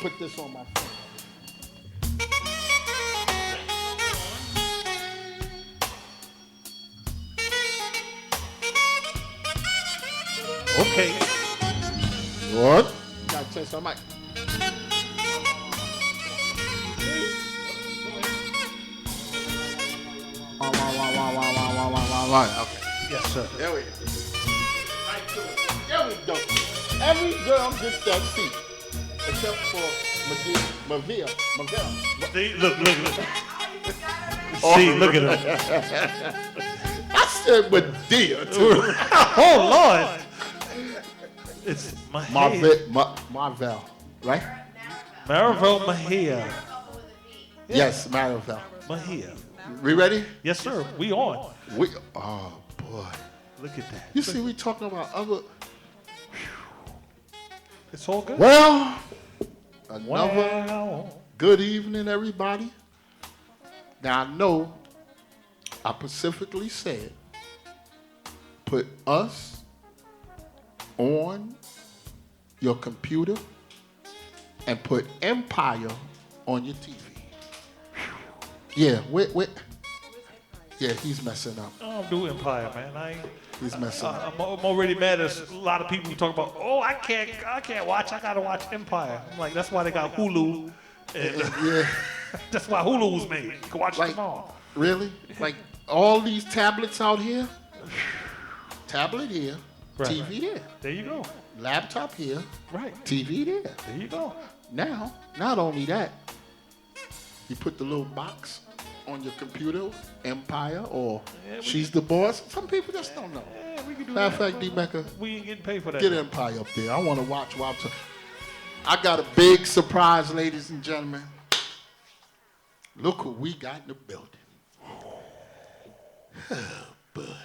put this on my phone. Okay. What? Gotta change my mic. Okay. Yes, sir. There we go. There we go. Every girl gets that seat, except for Mavia. See, look. See, look at him. I said Medea too. Oh, Lord. It's Marvel, right? Marvel Mejia. Yes, Marvel. Mejia. We ready? Yes, sir. We on. Oh boy. Look at that. You see, we talking about other. It's all good. Well, another Wow. good evening, everybody. Now I know I specifically said put us on your computer and put Empire on your TV. Yeah, wait. Yeah, he's messing up. I don't do Empire, man. He's messing up. I'm already mad at a lot of people who talk about, oh, I can't watch. I gotta watch Empire. I'm like, that's why they got Hulu. And Yeah, that's why Hulu was made. You can watch like them all. really? Like all these tablets out here. Tablet here, Right, TV right. there. There you go. Laptop here, Right. TV there. There you go. Now, not only that, you put the little box on your computer, Empire, or She's the Boss. Some people just don't know. Yeah, we can do Matter of that. fact, D-Mecca, We ain't getting paid for that. get Empire up there. I want to watch while I got a big surprise, ladies and gentlemen. Look who we got in the building. Oh, boy.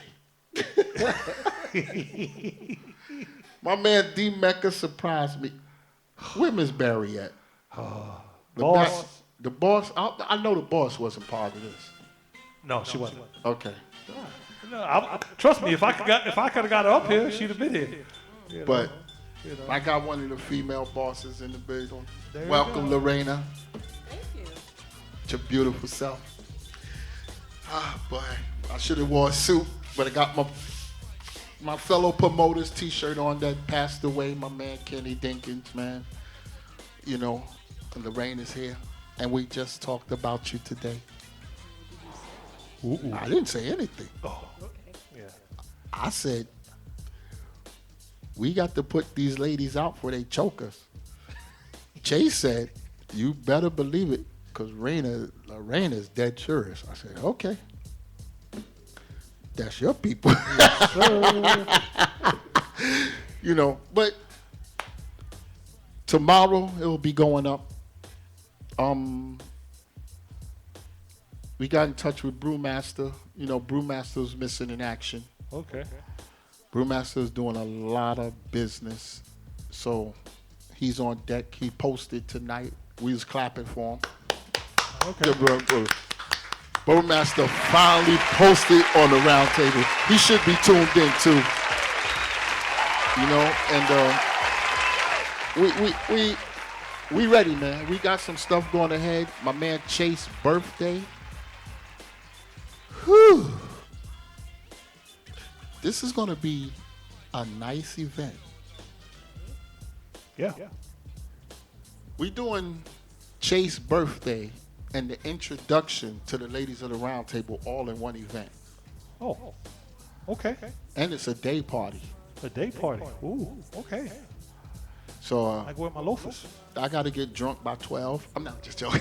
My man D-Mecca surprised me. Where Miss Barry at? Boss. The boss, I know the boss wasn't part of this. No, she wasn't. Okay. No, trust me, if I could have got her up here, she'd have been here. You know, But you know. I got one of the female bosses in the building. There you Welcome, go. Lorena. Thank you. It's your beautiful self. Ah, boy. I should have wore a suit, but I got my fellow promoter's T-shirt on that passed away, my man Kenny Dinkins, man. You know, and Lorraine is here, and we just talked about you today. I didn't say anything. Oh, yeah. I said, we got to put these ladies out before they choke us. Chase said, you better believe it, because Lorena's dead serious. I said, okay. That's your people. You know, but tomorrow it will be going up. We got in touch with Brewmaster. You know, Brewmaster's missing in action. Okay. Brewmaster's doing a lot of business, so he's on deck. He posted tonight. We was clapping for him. Okay. Brewmaster finally posted on the round table. He should be tuned in too. You know, and we ready, man. We got some stuff going ahead. My man Chase's birthday. Whew. This is gonna be a nice event. Yeah. We doing Chase's birthday and the introduction to the ladies of the round table all in one event. Oh. Okay. And it's a day party. A day party. Ooh. Okay. So I go with my loafers. I got to get drunk by 12. I'm not just joking.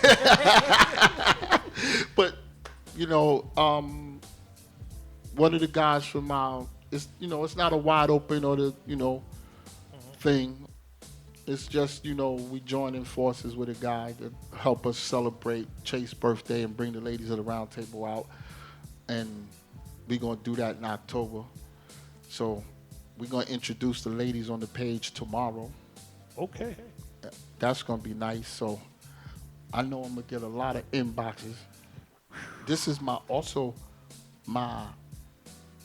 But, you know, one of the guys from it's not a wide open or the, thing. It's just, we joining forces with a guy to help us celebrate Chase's birthday and bring the ladies of the round table out. And we're going to do that in October. So we're going to introduce the ladies on the page tomorrow. Okay. That's going to be nice. So I know I'm going to get a lot of inboxes. This is my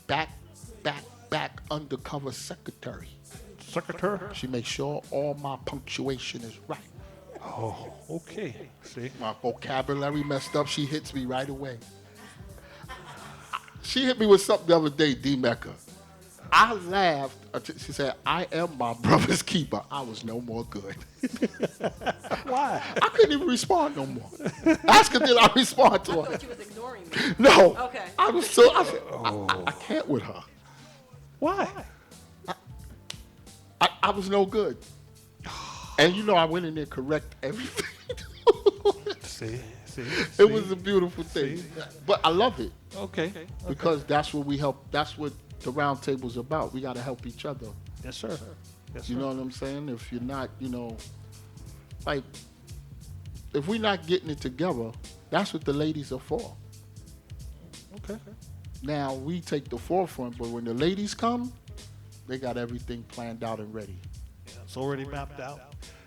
back undercover secretary. Secretary. She makes sure all my punctuation is right. Oh, okay. See? My vocabulary messed up. She hits me right away. She hit me with something the other day, D Mecca. I laughed. She said, I am my brother's keeper. I was no more good. Why? I couldn't even respond no more. Ask her, did I respond to I her? thought you was ignoring me. No. Okay. I said, I can't with her. Why? I was no good. And you know, I went in there correct everything. See? It was a beautiful thing. See? But I love it Okay. because that's what we help. That's what the round table's about. We got to help each other. Yes, sir. Yes, You sir. know what I'm saying? If you're not, like, if we're not getting it together, that's what the ladies are for. Okay. Now, we take the forefront, but when the ladies come, they got everything planned out and ready. Yeah, it's already mapped out.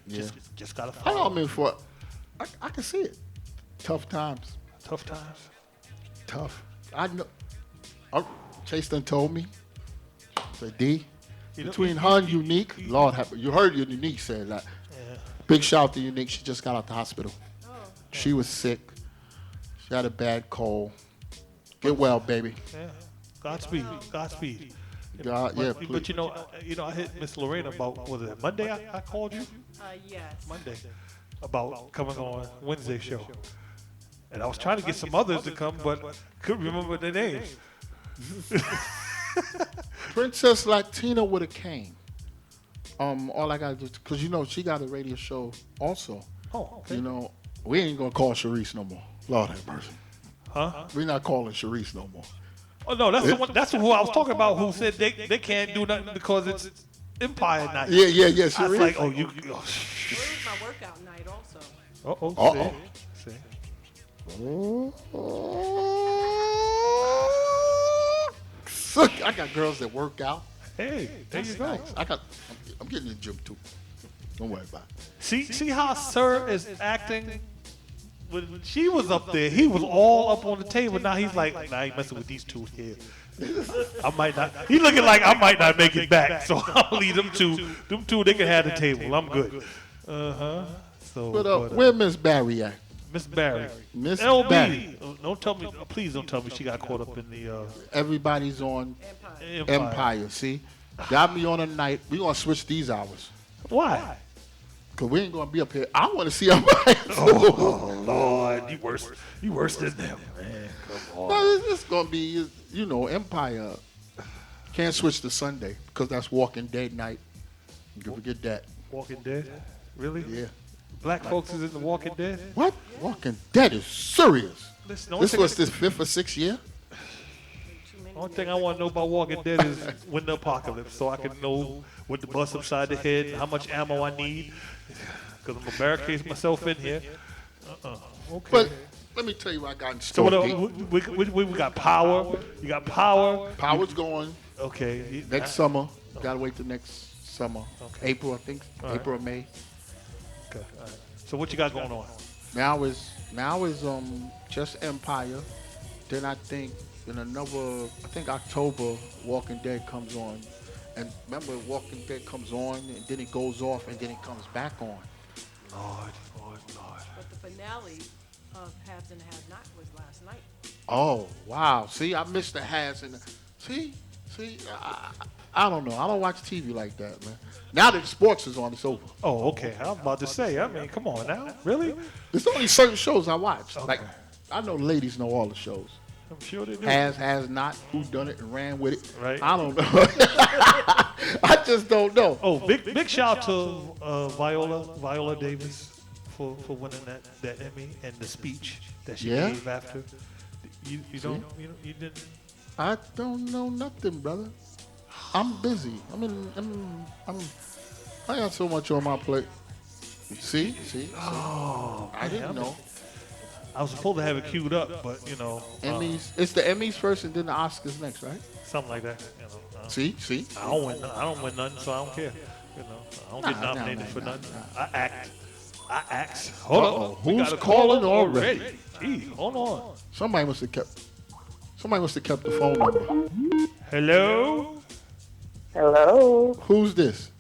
Yeah. Just gotta I know follow. I'm in for it. I can see it. Tough times. Tough times. Tough. I know. Chase done told me. Said, D, You know- between her and Unique, Lord have you heard your Unique said that. Yeah. Big shout out to Unique. She just got out the hospital. She was sick. She had a bad cold. Get well, baby. Yeah. Godspeed. Godspeed. God, But, yeah, but please. you know, I hit Miss Lorena about, was it Monday I called you? Yes. Monday. About coming on Wednesday show. And I was trying to get some others to come, but couldn't remember their names. Princess Latina would have came. All I gotta do, cause she got a radio show also. Oh, okay. We ain't gonna call Sharice no more. Lord have mercy. Huh? We're not calling Sharice no more. Oh, no, that's the one, that's who I was talking about who said they can't do nothing because it's Empire night. Yeah, I was Sharice. like, oh, you. Well, it was my workout night also. Uh-oh. See? Look, I got girls that work out. Hey, there you go. Nice. I'm getting in the gym too. Don't worry about it. See how Sir is acting? When she was up there, he was all up on the table. Now he's like, nah, I ain't messing with these two here. I might not. He looking like I might not make it back, so I'll leave them two. Them two, they can have the table. I'm good. So, But where Miss Barry at? Miss Barry, Miss LB. Barry. Don't tell me. Please don't tell me she got caught up in the Everybody's on Empire. Empire. See, got me on a night. We gonna switch these hours Why? because we ain't gonna be up here. I want to see Empire. Oh Lord, you worse than them, man. Come on. No, it's gonna be, Empire. Can't switch to Sunday because that's Walking Dead night. You forget that. Walking Dead, really? Yeah. Black folks is in the Walking Dead. What? Walking Dead is serious. Listen, This was this 5th or 6th yeyear. only thing I want to know about Walking Dead is when the apocalypse, so I can know what to bust upside the head, how much ammo I need, because I'm gonna barricade myself in here. Okay. But let me tell you what I got in so store. what, we got power. You got power. Power's going Okay. next summer. Gotta wait till next summer. Okay. April, I think. All right. April or May. Okay. All right. So what you got going on? Now is just Empire. Then I think in October, Walking Dead comes on. And remember, Walking Dead comes on, and then it goes off, and then it comes back on. Lord. But the finale of Haves and Have Not was last night. Oh, wow. See, I missed the has and see, I don't know. I don't watch TV like that, man. Now that sports is on, it's over. Oh, okay. I was about to say. I mean, come on now. Really? There's only certain shows I watch. Okay. Like, I know ladies know all the shows. I'm sure they do. Has not, who done it and ran with it. Right. I don't know. I just don't know. Oh, big shout to Viola Davis for winning that Emmy and the speech that she Yeah? gave after. You didn't. I don't know nothing, brother. I'm busy. I got so much on my plate. See? Oh, I didn't know. I was supposed to have it queued up, but Emmys. It's the Emmys first and then the Oscars next, right? something like that. See? I don't win nothing, so I don't care. I don't get nominated for nothing. I act. Hold Uh-oh. on. We Who's got a calling caller already? Gee, hold on. Somebody must have kept the phone number. Hello. Hello, Who's this?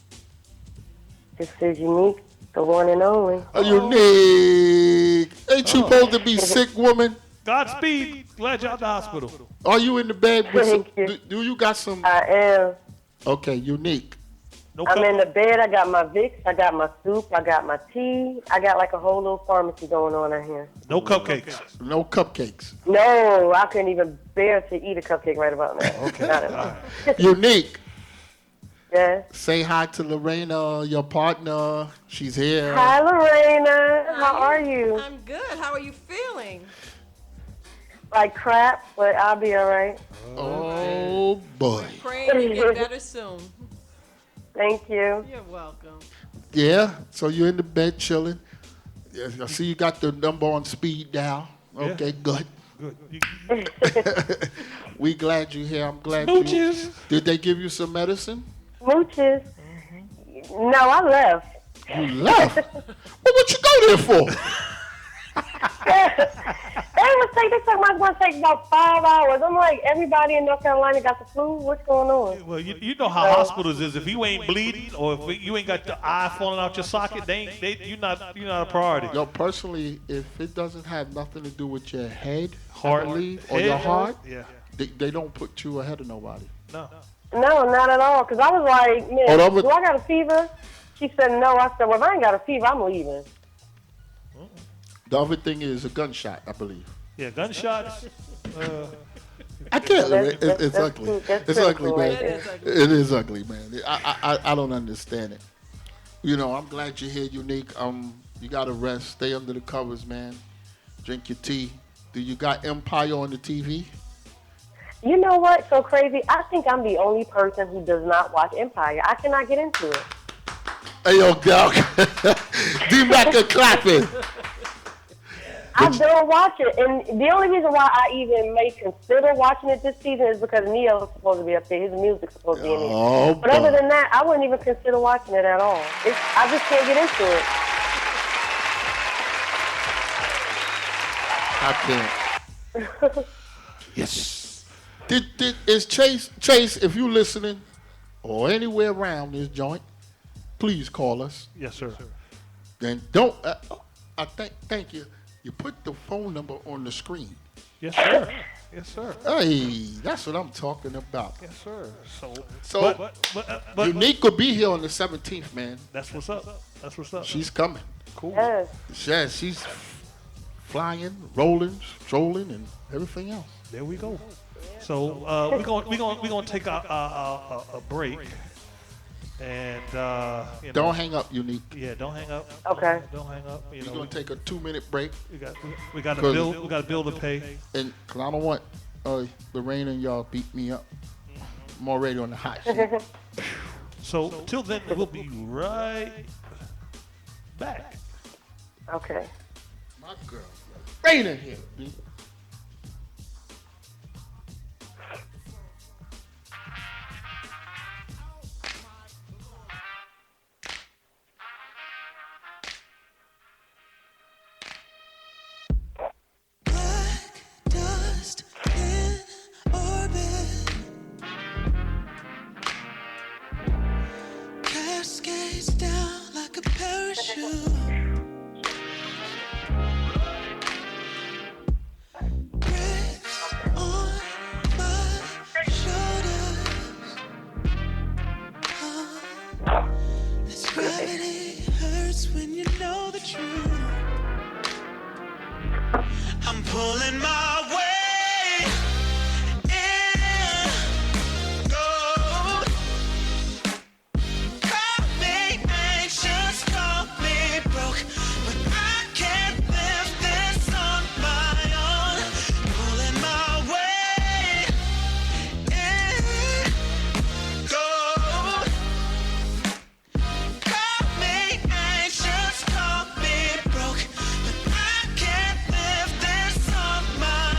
this is Unique The one and only. Unique. Ain't you supposed to be sick, woman? Godspeed. Glad you're out the hospital. Are you in the bed with some? Thank you. Do you got some? I am. Okay, Unique. No I'm cup- in the bed. I got my Vicks. I got my soup. I got my tea. I got like a whole little pharmacy going on out here. no cupcakes. No cupcakes. No, I couldn't even bear to eat a cupcake right about now. Okay. Not at all. Unique. Yes. Say hi to Lorena, your partner. She's here. Hi, Lorena. How are you? I'm good. How are you feeling? Like crap, but I'll be all right. Oh boy. Praying you get better soon. Thank you. You're welcome. Yeah. So you're in the bed chilling. Yeah, I see you got the number on speed dial. Okay, good. Good. We glad you're here. I'm glad Smooches. you. Did they give you some medicine? Mooches. No, I left. You left. Well, what you go there for? They told me it's going to take about 5 hours. I'm like, everybody in North Carolina got the flu? What's going on? Well, you know how hospitals is. If you ain't bleeding or if you ain't got the eye falling out your socket, you're not a priority. Yo, personally, if it doesn't have nothing to do with your head, Heart. I believe, or Head. your heart, Yeah. they don't put you ahead of nobody. No. No, not at all. Because I was like, man, Oh, that was- do I got a fever? She said, no. I said, well, if I ain't got a fever, I'm leaving. The other thing is a gunshot, I believe. Yeah, gunshots. I can't. It's That's ugly. cool. That's It's ugly, cool man. right there. It is ugly, man. I don't understand it. You know, I'm glad you're here, Unique. You gotta rest. Stay under the covers, man. Drink your tea. Do you got Empire on the TV? You know what's so crazy? I think I'm the only person who does not watch Empire. I cannot get into it. Hey, yo, dog. D-Mac and clapping. I don't watch it. And the only reason why I even may consider watching it this season is because Neo's supposed to be up there. His music's supposed to be in it. Oh, But other boy. than that, I wouldn't even consider watching it at all. I just can't get into it. I can't. Yes. Is Chase, if you listening or anywhere around this joint, please call us. Yes, sir. Then don't. Thank you. You put the phone number on the screen. Yes, sir. Yes, sir. Hey, that's what I'm talking about. Yes, sir. So But Unique will be here on the 17th, man. that's what's up. That's what's up. She's coming. cool. Yes. Yeah, she's flying, rolling, strolling, and everything else. There we go. So we're gonna take a break, and you know, Don't hang up, Unique. yeah, don't hang up. Okay. Don't hang up. You We're know, gonna take a 2-minute break, we got a Cause- bill. We got a bill to pay. and cause I don't want Lorraine and y'all beat me up. I'm already on the hot seat. So till then, we'll be right back. Okay. My girl, Lorraine in here. B. Black dust in orbit, cascades down like a parachute. Bricks on my shoulders. This gravity hurts when you know the truth. I'm pulling my weight in gold. Call me anxious, call me broke, but I can't live this on my own. Pulling my weight in gold. Call me anxious, call me broke, but I can't live this on my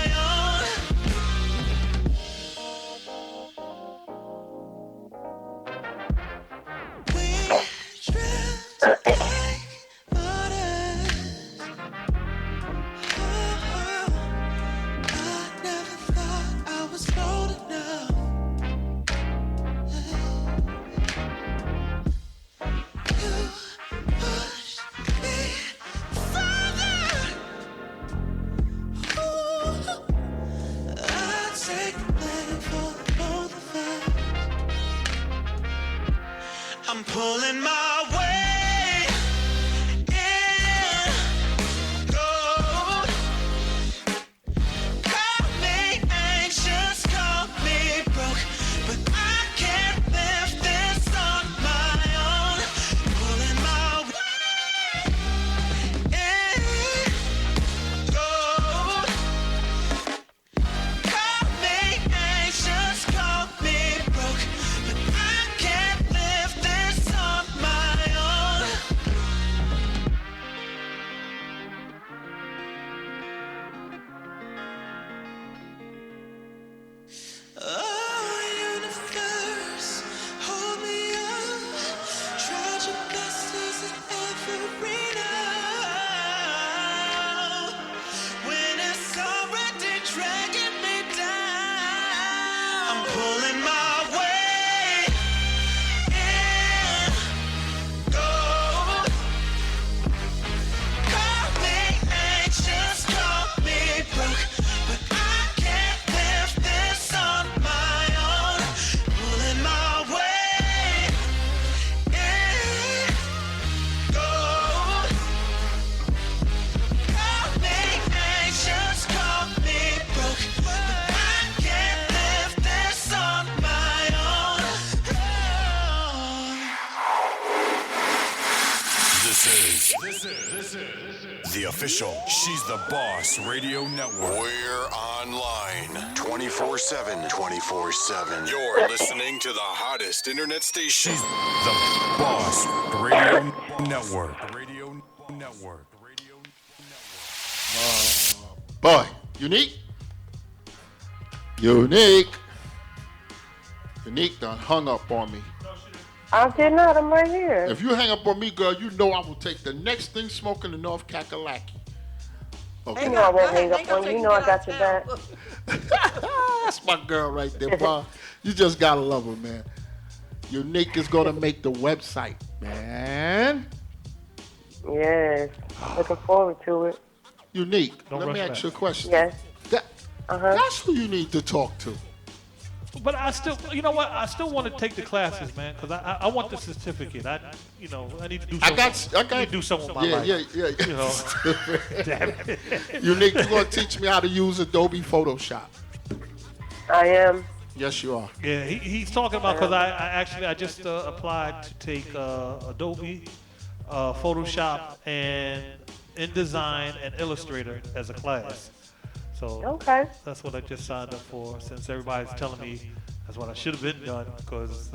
I'm pulling my weight in gold. Call me anxious, call me broke, but I can't lift this on my own. Pulling my weight in gold. Call me anxious, call me broke, but I can't lift this on my own. Oh, universe, hold me up. Try your best, is it ever enough? When it's already dragging me down, I'm pulling my weight in gold. Call me anxious, call me broke, but I can't lift this on my own. Pulling my weight in gold. Call me anxious, call me broke, but I can't lift this on my own. This is the official She's the Boss Radio Network. We're online 24/7. 24/7. You're listening to the hottest internet station. She's the Boss Radio Network. Radio Network. Radio Network. Boy, Unique. Unique done hung up on me. I did not. I'm right here. If you hang up on me, girl, you know I will take the next thing smoking to North Kakalaki. You Okay. know I won't hang up on you. You know I got your back. That's my girl right there, bro. You just gotta love her, man. Unique is gonna make the website, man. Yes. Looking forward to it. Unique. Don't Let me rush ask back. you a question. Yes. That, Uh-huh. That's who you need to talk to. But I still, you know what? I still want to take the classes, man, because I want the certificate. I need to do something. I need to do something with my life. Yeah. You know, damn it. Unique, you're gonna teach me how to use Adobe Photoshop. I am. Yes, you are. Yeah, he's talking about because I just applied to take Adobe, Photoshop, and InDesign and Illustrator as a class. So Okay. that's what I just signed up for. Since everybody's telling me that's what I should have been done, because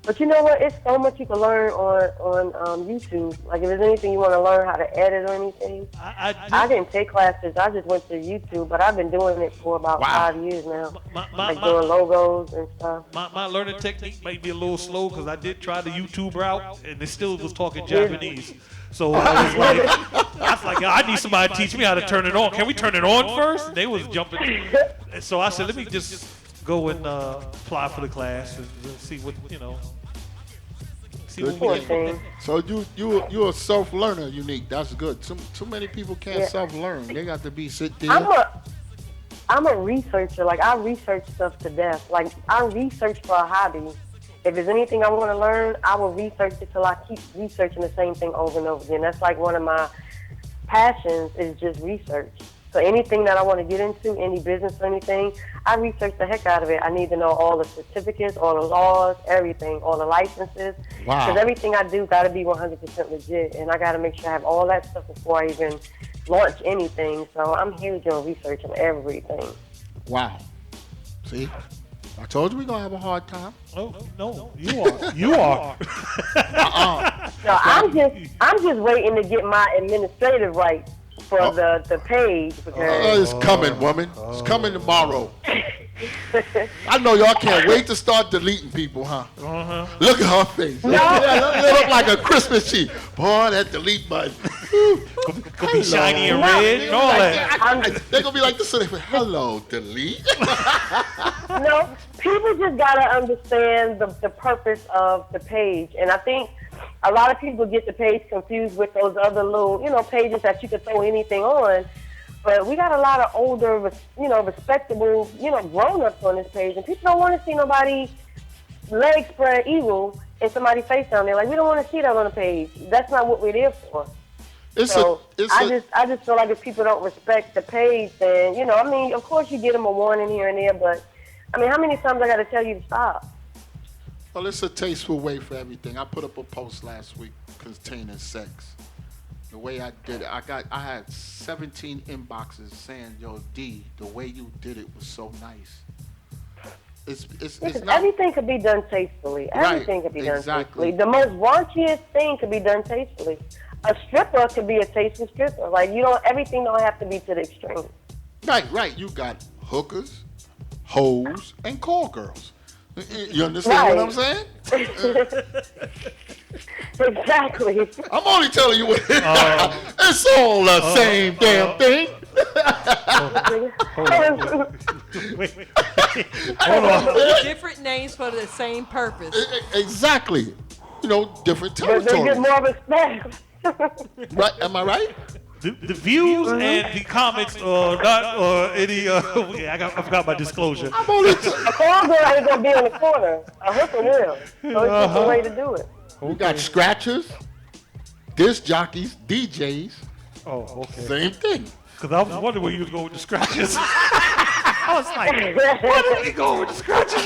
But you know what? It's so much you can learn on YouTube. Like if there's anything you want to learn how to edit or anything. I didn't take classes. I just went to YouTube, but I've been doing it for about 5 years now. Like doing logos and stuff. My learning technique might be a little slow because I did try the YouTube route and it still was talking Japanese. So I was like, I need somebody to teach me how to turn it on. Can we turn it on first? They was jumping. So I said, let me just go and apply for the class and see what, see what we can. So you're a self-learner, Unique. That's good. Too many people can't self-learn. They got to be sit there. I'm a researcher. Like I research stuff to death. Like I research for a hobby. If there's anything I want to learn, I will research it till I keep researching the same thing over and over again. That's like one of my passions is just research. So anything that I want to get into, any business or anything, I research the heck out of it. I need to know all the certificates, all the laws, everything, all the licenses. Wow. Because everything I do got to be 100% legit. And I got to make sure I have all that stuff before I even launch anything. So I'm huge on researching everything. Wow. See? I told you we're going to have a hard time. Oh, no, you are. You are. So I'm just waiting to get my administrative rights for the page because It's coming, woman. It's coming tomorrow. I know y'all can't wait to start deleting people, huh? Look at her face. No. It look like a Christmas tree. Boy, that delete button. Could be shiny and red and all that. They're going to be like this. Hello, delete. no, people just gotta understand the purpose of the page, and I think a lot of people get the page confused with those other little, pages that you can throw anything on. But we got a lot of older, respectable, grown-ups on this page, and people don't want to see nobody leg spread eagle and somebody's face down there. Like, we don't want to see that on the page. That's not what we're there for. I just feel like if people don't respect the page, then, you know, I mean, of course you get them a warning here and there, but, I mean, how many times I got to tell you to stop? Well, it's a tasteful way for everything. I put up a post last week containing sex. The way I did it, I had 17 inboxes saying, "Yo, D, the way you did it was so nice." It's not, everything could be done tastefully. Everything could be done tastefully. The most raunchiest thing could be done tastefully. A stripper could be a tasteful stripper. Like, everything don't have to be to the extreme. Right. You got hookers, hoes, and call girls. You understand what I'm saying? Exactly. I'm only telling you what it's all the same damn thing. Hold on. Different names for the same purpose. Exactly. Different But they get territories. more respect. Right? Am I right? The views and the comments are not any. I forgot my disclosure. A call girl ain't gonna be in the corner. A hooker will. So it's just a way to do it. We got scratchers, disc jockeys, DJs. Oh, okay. Same thing. Because I was wondering where you was going with the scratches. I was like, where did we go with the scratches?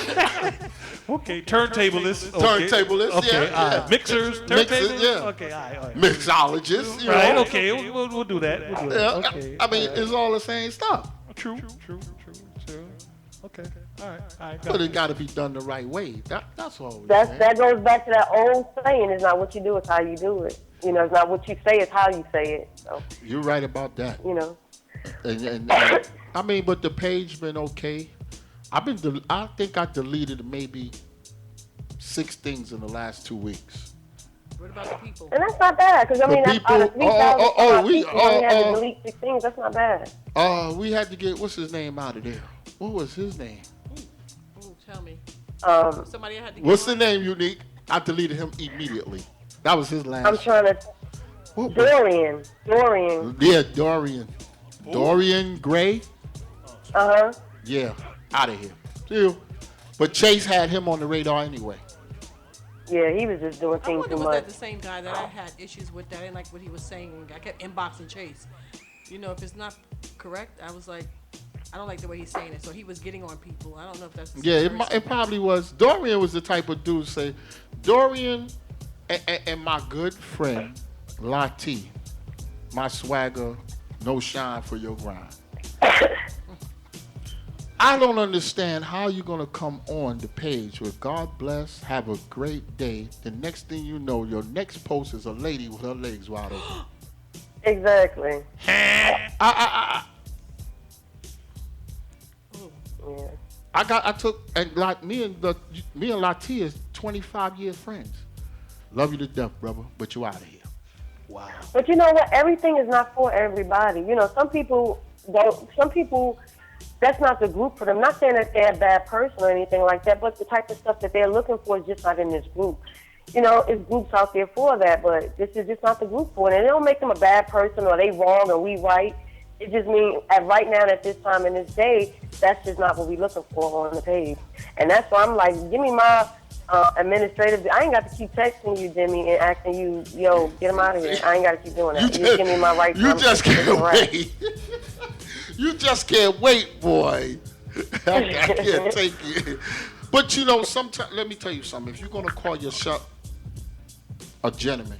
Okay, turntablists. Okay. Turntablists, Okay, yeah. Mixers, Mixers, turntables. yeah. Okay, all right. Mixologists. Right, okay, we'll do that. Yeah, Okay. I mean, it's all the same stuff. True. Okay, all right. But it got to be done the right way. That's all. That goes back to that old saying: "It's not what you do, it's how you do it." It's not what you say, it's how you say it. So, you're right about that. And I mean, but the page been okay. I think I deleted maybe 6 things in the last 2 weeks. What about the people? and that's not bad, because I mean, that's out of 3,000 we people, you only had to delete 6 things. That's not bad. We had to get what's his name out of there. What was his name? Ooh, tell me. Somebody had to. What's the name, Unique? I deleted him immediately. That was his last. I'm trying to. What was- Dorian. Yeah, Dorian. Dorian Gray. Yeah, out of here. Still. But Chase had him on the radar anyway. Yeah, he was just doing I things wonder, too was much. that the same guy that I had issues with? That I didn't like what he was saying. I kept inboxing Chase. If it's not correct, I was like, I don't like the way he's saying it. So he was getting on people. I don't know if that's the Yeah, same person. it probably was. Dorian was the type of dude say, Dorian and my good friend, Lati, my swagger, no shine for your grind. I don't understand how you're going to come on the page with God bless, have a great day. The next thing you know, your next post is a lady with her legs wide open. Exactly. I took, and like me and Lati is 25 years friends. Love you to death, brother, but you out of here. Wow. But you know what? Everything is not for everybody. Some people don't. Some people, that's not the group for them. Not saying that they're a bad person or anything like that, but the type of stuff that they're looking for is just not in this group. It's groups out there for that, but this is just not the group for it. And it don't make them a bad person or they wrong or we right. It just means right now at this time in this day, that's just not what we're looking for on the page. And that's why I'm like, give me my administrative. I ain't got to keep texting you, Jimmy, and asking you, yo, get him out of here. I ain't got to keep doing that. You just give me my right. You just can't wait. You just can't wait, boy. I can't take it. But sometimes, let me tell you something. If you're going to call yourself a gentleman,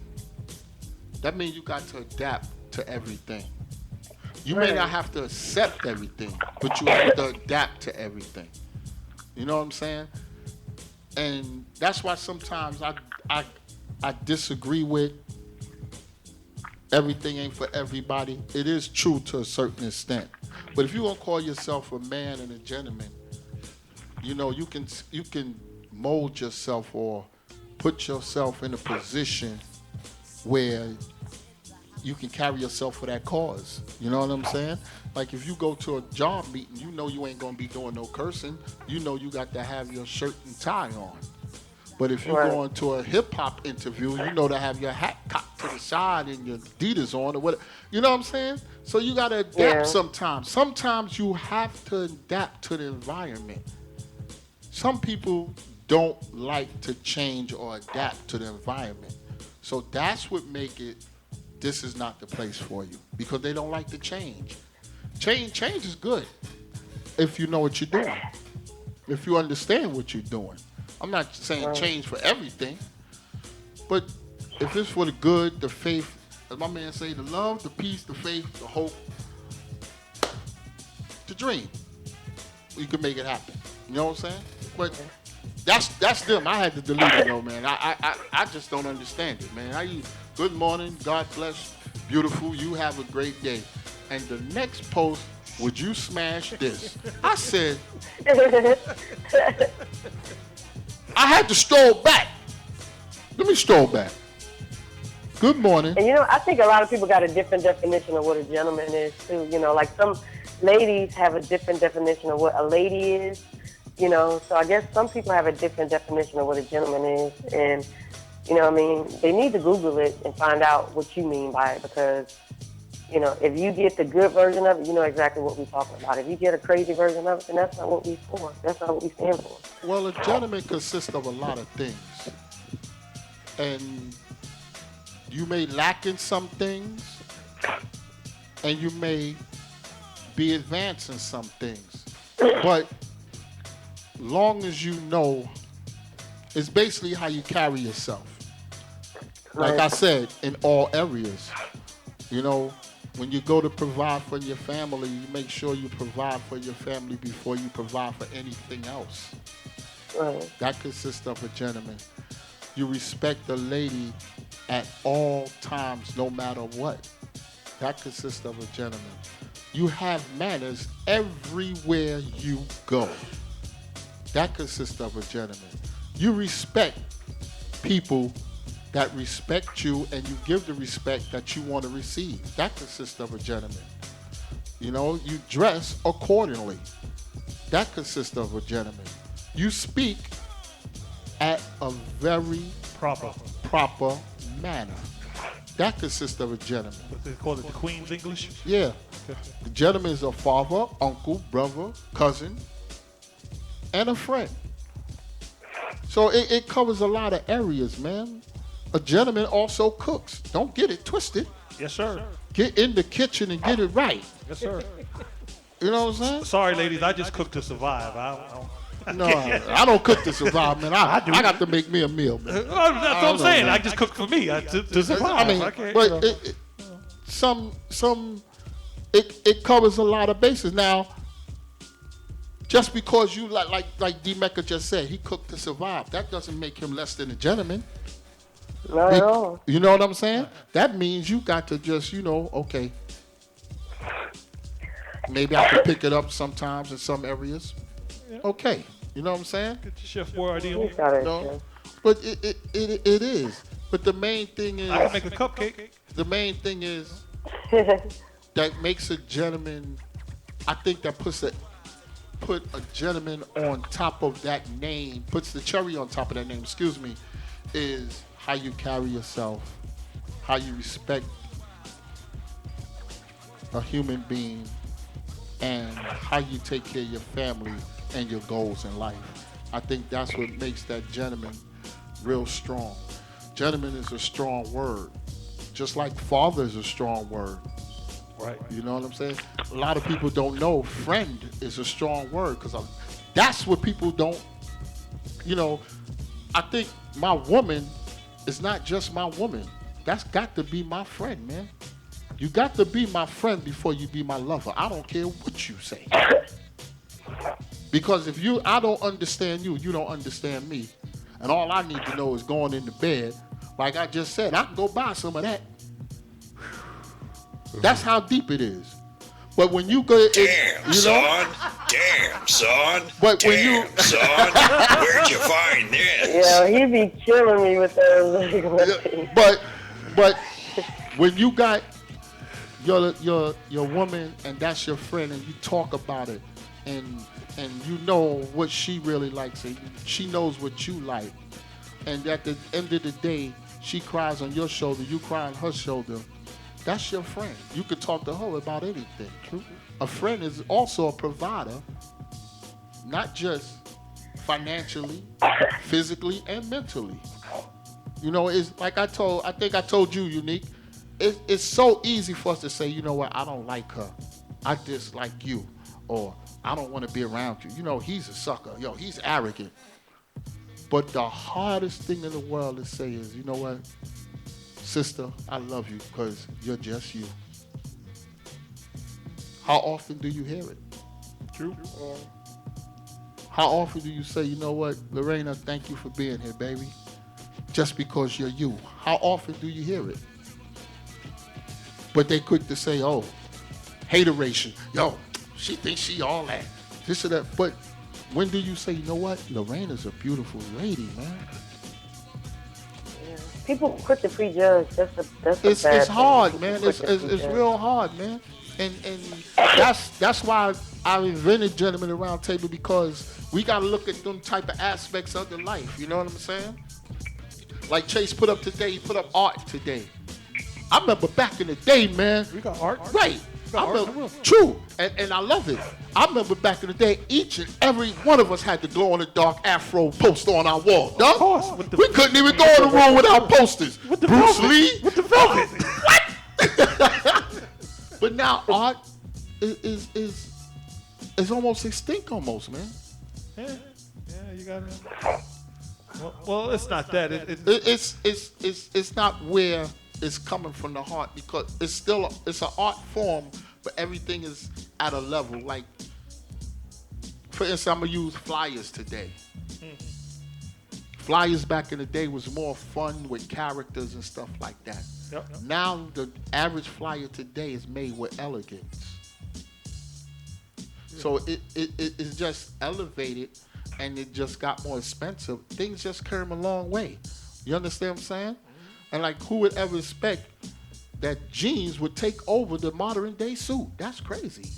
that means you got to adapt to everything. You may not have to accept everything, but you have to adapt to everything. You know what I'm saying? And that's why sometimes I disagree with everything ain't for everybody. It is true to a certain extent. But if you're going to call yourself a man and a gentleman, you can mold yourself or put yourself in a position where you can carry yourself for that cause. You know what I'm saying? Like if you go to a job meeting, you ain't gonna be doing no cursing. You got to have your shirt and tie on. But if you're going to a hip hop interview, to have your hat cocked to the side and your Adidas on or whatever. You know what I'm saying? So you gotta adapt sometimes. Sometimes you have to adapt to the environment. Some people don't like to change or adapt to the environment. So that's what make it, this is not the place for you, because they don't like to change. Change is good if you know what you're doing, if you understand what you're doing. I'm not saying change for everything, but if it's for the good, the faith, as my man say, the love, the peace, the faith, the hope, the dream, you can make it happen. You know what I'm saying? But that's them. I had to delete it though, man. I just don't understand it, man. How you? Good morning, God bless, beautiful. You have a great day. And the next post, would you smash this? I said, I had to stroll back. Let me stroll back. Good morning. And I think a lot of people got a different definition of what a gentleman is too. Like some ladies have a different definition of what a lady is. So I guess some people have a different definition of what a gentleman is. And, they need to Google it and find out what you mean by it, because, if you get the good version of it, you know exactly what we're talking about. If you get a crazy version of it, then that's not what we for. That's not what we stand for. Well, a gentleman consists of a lot of things. And you may lack in some things, and you may be advanced in some things. But long as you know, it's basically how you carry yourself. Like I said, in all areas. When you go to provide for your family, you make sure you provide for your family before you provide for anything else. Right. That consists of a gentleman. You respect the lady at all times, no matter what. That consists of a gentleman. You have manners everywhere you go. That consists of a gentleman. You respect people that respect you, and you give the respect that you want to receive. That consists of a gentleman. You dress accordingly. That consists of a gentleman. You speak at a very proper manner. That consists of a gentleman. They call it the Queen's English? Yeah. The gentleman is a father, uncle, brother, cousin, and a friend. So it covers a lot of areas, man. A gentleman also cooks. Don't get it twisted. Yes, sir. Get in the kitchen and get it right. Yes, sir. You know what I'm saying? Sorry, ladies. I just cook to survive. No, I don't cook to survive, man. I got to make me a meal, man. That's what I'm saying. I just cook for me to survive. It covers a lot of bases. Now, just because you like D Mecca just said, he cooked to survive, that doesn't make him less than a gentleman. Not at all. You know what I'm saying? That means you got to just, okay. Maybe I can pick it up sometimes in some areas. Okay. You know what I'm saying? Get your Chef Boyardee on. No, but it is. But the main thing is, I can make a cupcake. The main thing is that makes a gentleman. I think that put a gentleman on top of that name, puts the cherry on top of that name. Excuse me, is how you carry yourself, how you respect a human being, and how you take care of your family and your goals in life. I think that's what makes that gentleman real strong. Gentleman is a strong word, just like father is a strong word. Right. You know what I'm saying? A lot of people don't know friend is a strong word, because that's what people don't, I think my woman is not just my woman. That's got to be my friend, man. You got to be my friend before you be my lover. I don't care what you say. Because if I don't understand you, you don't understand me. And all I need to know is going into bed. Like I just said, I can go buy some of that. That's how deep it is. But when you go, Damn, son. But when you, son, where'd you find this? Yeah, he be killing me with those. But when you got your woman and that's your friend, and you talk about it, and you know what she really likes, and she knows what you like, and at the end of the day, she cries on your shoulder, you cry on her shoulder. That's your friend. You could talk to her about anything. True. A friend is also a provider, not just financially, physically, and mentally. You know, it's like I think I told you, Unique. It's so easy for us to say, you know what, I don't like her. I dislike you. Or I don't want to be around you. You know, he's a sucker. Yo, he's arrogant. But the hardest thing in the world to say is, you know what, sister, I love you because you're just you. How often do you hear it? True. How often do you say, you know what, Lorena, thank you for being here, baby, just because you're you? How often do you hear it? But they quick to say, oh, hateration. Yo, she thinks she all that. This or that. But when do you say, you know what, Lorena's a beautiful lady, man? Yeah. People quick to prejudge. That's a bad It's thing. hard, People man. quick It's to it's prejudge. real hard, man. And that's why I invented Gentlemen Around Table, because we got to look at them type of aspects of the life. You know what I'm saying? Like Chase put up today, he put up art today. I remember back in the day, man. We got art. Right. got I art remember, somewhere. true. And I love it. I remember back in the day, each and every one of us had the glow in the dark afro poster on our wall. Dog. course, with the- We couldn't even go in the room without posters. With the Bruce velvet. Lee. With the velvet. But now art is almost extinct, almost, man. Yeah, you got it. Well, it's not that. It's not where it's coming from the heart, because it's an art form, but everything is at a level. Like, for instance, I'm gonna use flyers today. Flyers back in the day was more fun with characters and stuff like that. Yep. Now the average flyer today is made with elegance. So it's just elevated, and it just got more expensive. Things just came a long way. You understand what I'm saying? And like, who would ever expect that jeans would take over the modern day suit? That's crazy.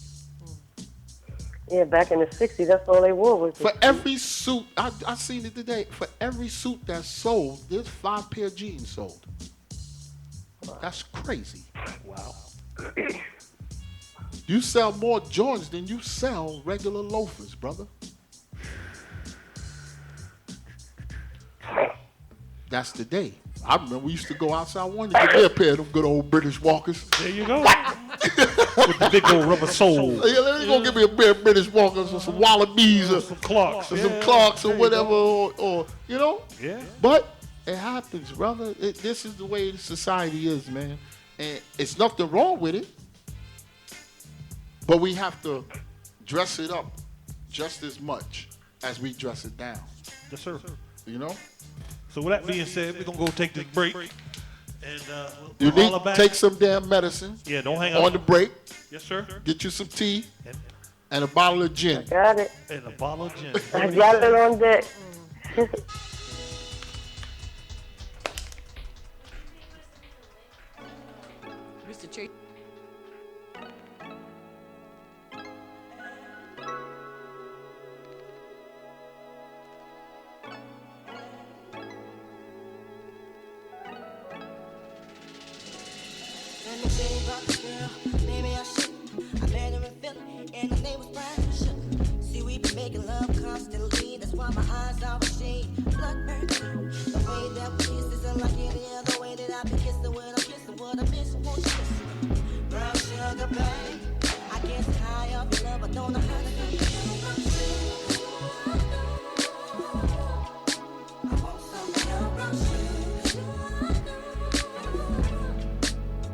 Yeah, back in the 60s, that's all they wore was For every suit, I seen it today. For every suit that's sold, there's 5 pair of jeans sold. That's crazy. Wow. You sell more Jordans than you sell regular loafers, brother. That's the day. I remember we used to go outside one to get me a pair of them good old British Walkers. There you go. With the big old rubber sole. Yeah, let me go get me a pair of British Walkers or some Wallabies or Some Clarks. some Clarks or whatever, or you know. Yeah. But it happens, brother. This is the way society is, man. And it's nothing wrong with it. But we have to dress it up just as much as we dress it down. Yes, sir. You know? So with that being said, we're going to go take this break. And You we'll need holler to back. take some damn medicine Yeah, don't hang on up. the break. Yes, sir. Get you some tea And, and a bottle of gin. Got it. and a bottle of gin. I got it on deck. Mr. Chase. Let me tell you about this girl. Maybe I should. I met her in Philly, and her name was Brian Shook. See, we been making love constantly. That's why my eyes always shade bloodburn too. The way that we kiss isn't like any other way that I've been kissing. When I'm kissing, what I miss, won't you listen? Brown sugar, babe. I guess high off your love, I don't know how to do it. I want some of your brown sugar.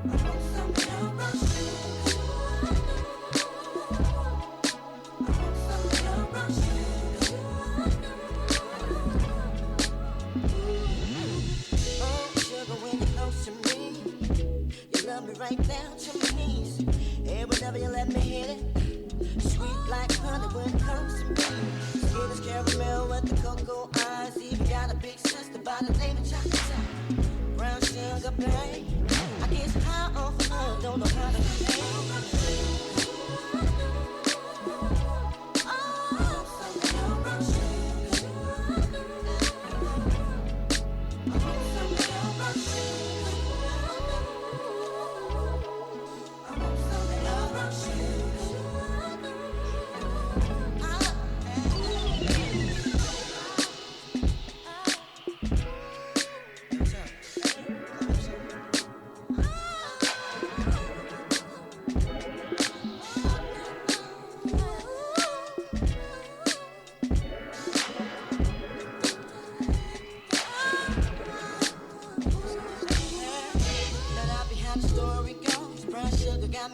I want some of your brown sugar. I want some of your brown sugar. Oh, sugar, when you're close to me, you love me right down to my knees. And whenever you let me hit it, sweet like honey when it comes to me. Skin is caramel with the cocoa eyes. Even got a big sister by the name of Chocolate. Brown sugar, babe. I guess high off love, don't know how to behave. Oh, some of your brown sugar. I want some of your brown sugar. I want some of your brown sugar.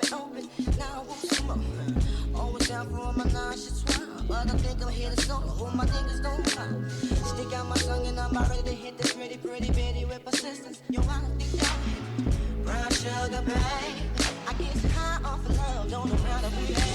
got me open. Now I want some more. Always down for all my nauseous wild. But I think I'm here to solo. Who my niggas don't mind. Stick out my tongue and I'm about ready to hit this pretty, pretty bitty with persistence. Yo, I don't think y'all hit. Brown sugar, babe. I get high off of love. Don't know how to behave.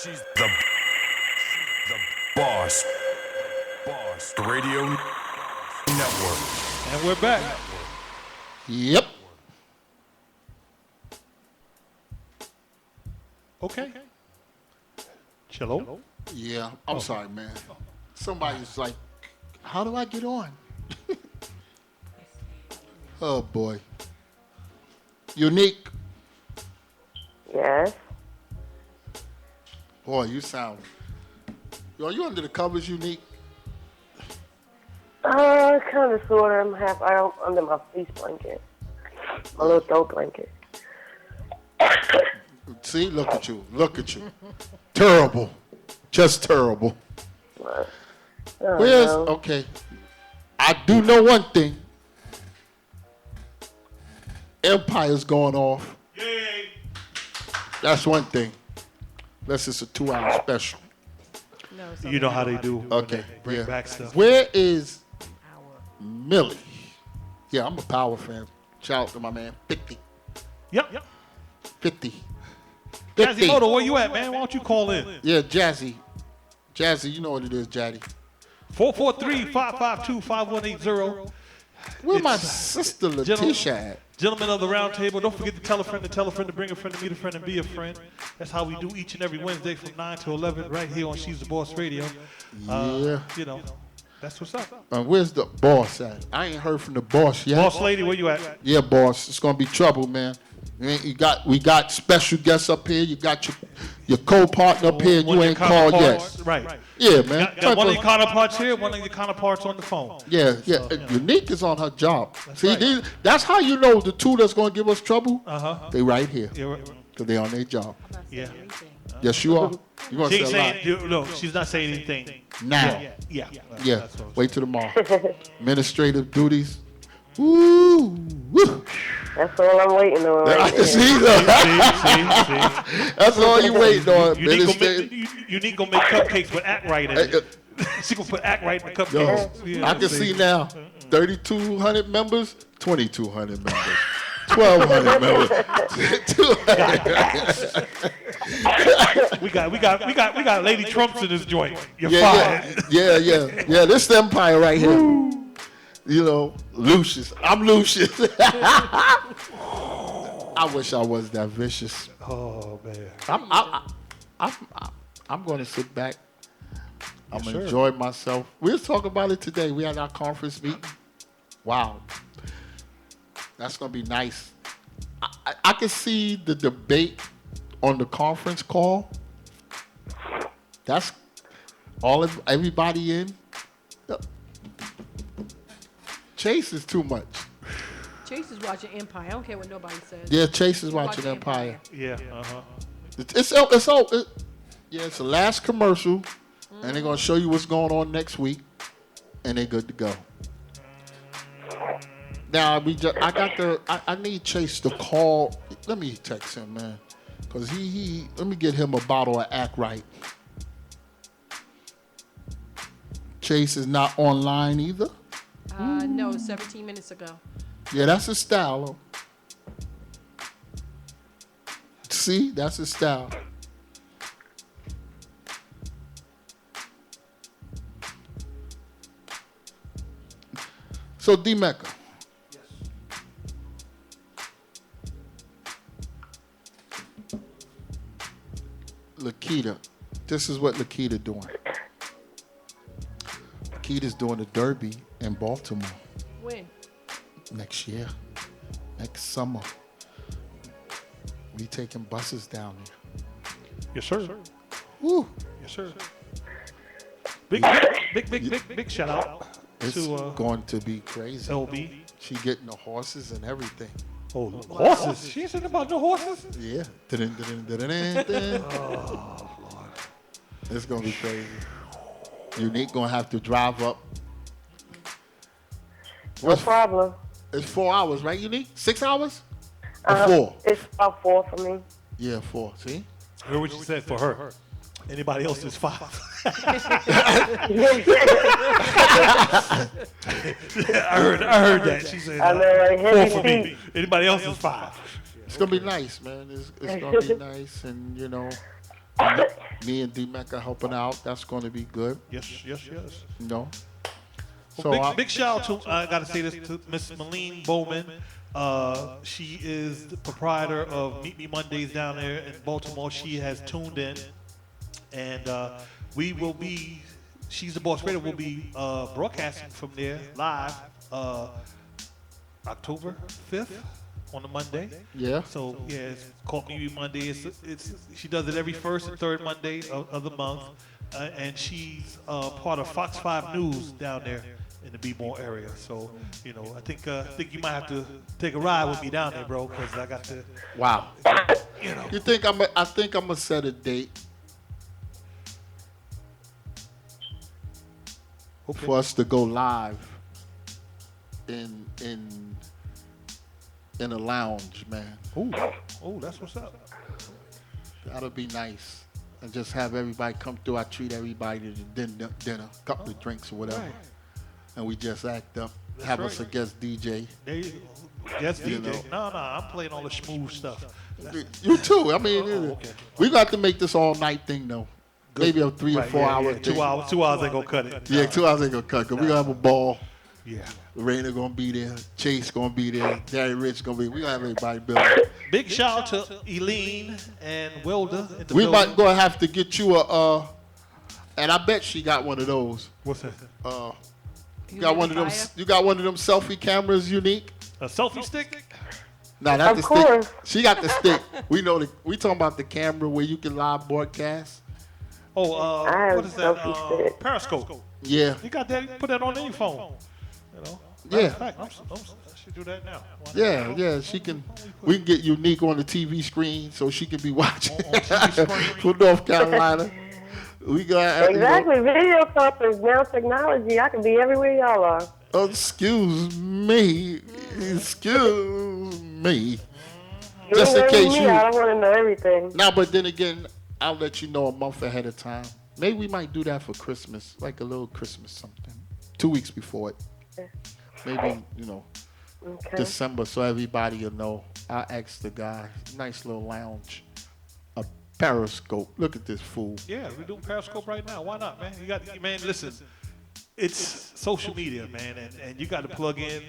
She's the boss. Radio. Network. And we're back. Yep. Okay. Cello. Yeah. I'm sorry, man. Somebody's like, how do I get on? Oh, boy. Unique. Yes. Boy, you sound... Are you under the covers, Unique? Kind of, sort of. I'm half out under my fleece blanket. My little throat blanket. See, look at you. Look at you. Terrible. Just terrible. Where's... No. Okay. I do know one thing. Empire's going off. Yay. That's one thing. Unless it's a 2-hour special. No, it's You know how they do. when Okay. they Bring Yeah. back stuff. Where is hour. Millie? Yeah, I'm a Power fan. Shout out to my man. 50. Yep. 50. Jazzy Moto, where you at, man? Why don't you call in? Yeah, Jazzy. Jazzy, you know what it is, Jaddy. 443-552-5180. Where my It's, sister Letitia at? Gentlemen of the round table, don't forget to tell a friend, to bring a friend, to meet a friend, and be a friend. That's how we do each and every Wednesday from 9 to 11 right here on She's the Boss Radio. Yeah. You know, that's what's up. Where's the boss at? I ain't heard from the boss yet. Boss lady, where you at? Yeah, boss. It's gonna be trouble, man. We got special guests up here. You got your co-partner up here, and One you of ain't your called counterparts. yet. Right. Yeah, man. Got one of your counterparts here, one of your counterparts on the phone. Yeah. Unique is on her job. See, that's how you know the two that's gonna give us trouble. They right here, Yeah. cause they on their job. I'm not saying Yeah. anything. Yes, you are. You gonna She ain't say a lot saying, no, she's not saying anything. now. Yeah. Yeah. That's what I'm Wait till tomorrow. Administrative duties. Woo. Woo. That's all I'm waiting on. I Right can there. see. That's all you waiting on. You need to Administrative. go make cupcakes with act right in it. She gonna put act right in the Yo, cupcakes. Yeah, I can see now. 3,200 members, 2,200 members, 1,200 members, 200. We got Lady Trumps in this joint. You're Yeah, fired. yeah. This the empire right here. You know, Lucius. I'm Lucius. I wish I was that vicious. Oh man. I'm going to sit back. I'm Yes, going to sir. enjoy myself. We'll talk about it today. We had our conference meeting. Wow. That's going to be nice. I can see the debate on the conference call. That's everybody in. Chase is too much. Chase is watching Empire. I don't care what nobody says. Yeah, Chase is He's watching Empire. Yeah. It's the last commercial, and they're gonna show you what's going on next week, and they're good to go. Now I need Chase to call. Let me text him, man, cause let me get him a bottle of Act Right. Chase is not online either. No, 17 minutes ago. Yeah, that's his style. Though. See, that's his style. So, D Mecca. Lakita. This is what Lakita doing. Lakita's doing the Derby in Baltimore When? next year, next summer. We taking buses down there. Yes, sir. Woo! Yes, sir. Big shout out It's to going to be crazy. LB. She getting the horses and everything. Oh, horses. She ain't saying about no horses. Yeah. Dun-dun-dun-dun-dun-dun. It's gonna be crazy. Unique gonna have to drive up. No problem. It's 4 hours, right, Unique? 6 hours? Or 4? It's about 4 for me. Yeah, 4. See? Heard what you said for her. Anybody else is 5. I heard that. She said I know, right? 4 for Heavy me. Anybody else is 5. It's gonna be nice, man. It's gonna be nice, and you know, me and D Mecca helping out. That's gonna be good. Yes. You know, So Big shout out to, I got to say this, to Miss Malene Bowman. She is the proprietor of Meet Me Mondays down there in Baltimore. She has tuned in. And we will be, She's the Boss Radio, will be broadcasting from there live October 5th on a Monday. Yeah. So yeah, it's called Meet Me Monday. It's she does it every first and third Monday of the month, and she's part of Fox 5 News down there in the B-More area. So you know, I think you might have to take a ride with me down there, bro, because I got to. Wow. You know. You think I think I'm gonna set a date for us to go live in a lounge, man. Oh, that's what's up. That'll be nice. And just have everybody come through. I treat everybody to dinner, couple of drinks or whatever. Right. And we just act up. That's have right. us a guest DJ. There you go. Yes, You DJ. No, I'm playing all the smooth stuff. You too. I mean, okay. we got to make this all night thing though. Maybe a 3 or 4 hour thing. 2 hours. 2 hours ain't gonna cut it. Yeah, 2 hours ain't gonna cut. Cause we gonna have a ball. Yeah. Raina gonna be there. Chase gonna be there. Daddy Rich gonna be. We gonna have everybody building. Big shout out to Eileen and Wilda in the We building. might gonna have to get you a. And I bet she got one of those. What's that? You got one of them. You got one of them selfie cameras, unique. A selfie stick? Nah, not Of the course. stick. She got the stick. We know we talking about the camera where you can live broadcast. Oh, I have what is that? selfie stick. Periscope. Yeah. You got that? Put that on any phone. You know. Yeah. Matter of fact, I should do that now. Why not? Yeah. She can. We can get unique on the TV screen so she can be watching On TV screen. from North Carolina. We got Exactly. Video conference, now technology. I can be everywhere y'all are. Excuse me. Excuse me. You Just in know case me, you. I don't want to know everything. Now, but then again, I'll let you know a month ahead of time. Maybe we might do that for Christmas, like a little Christmas something. 2 weeks before it. Maybe, Okay. December, so everybody will know. I asked the guy, nice little lounge, a Periscope. Look at this fool. Yeah, we're doing Periscope right now. Why not, man? Man, listen. It's social media, man, and you got to plug in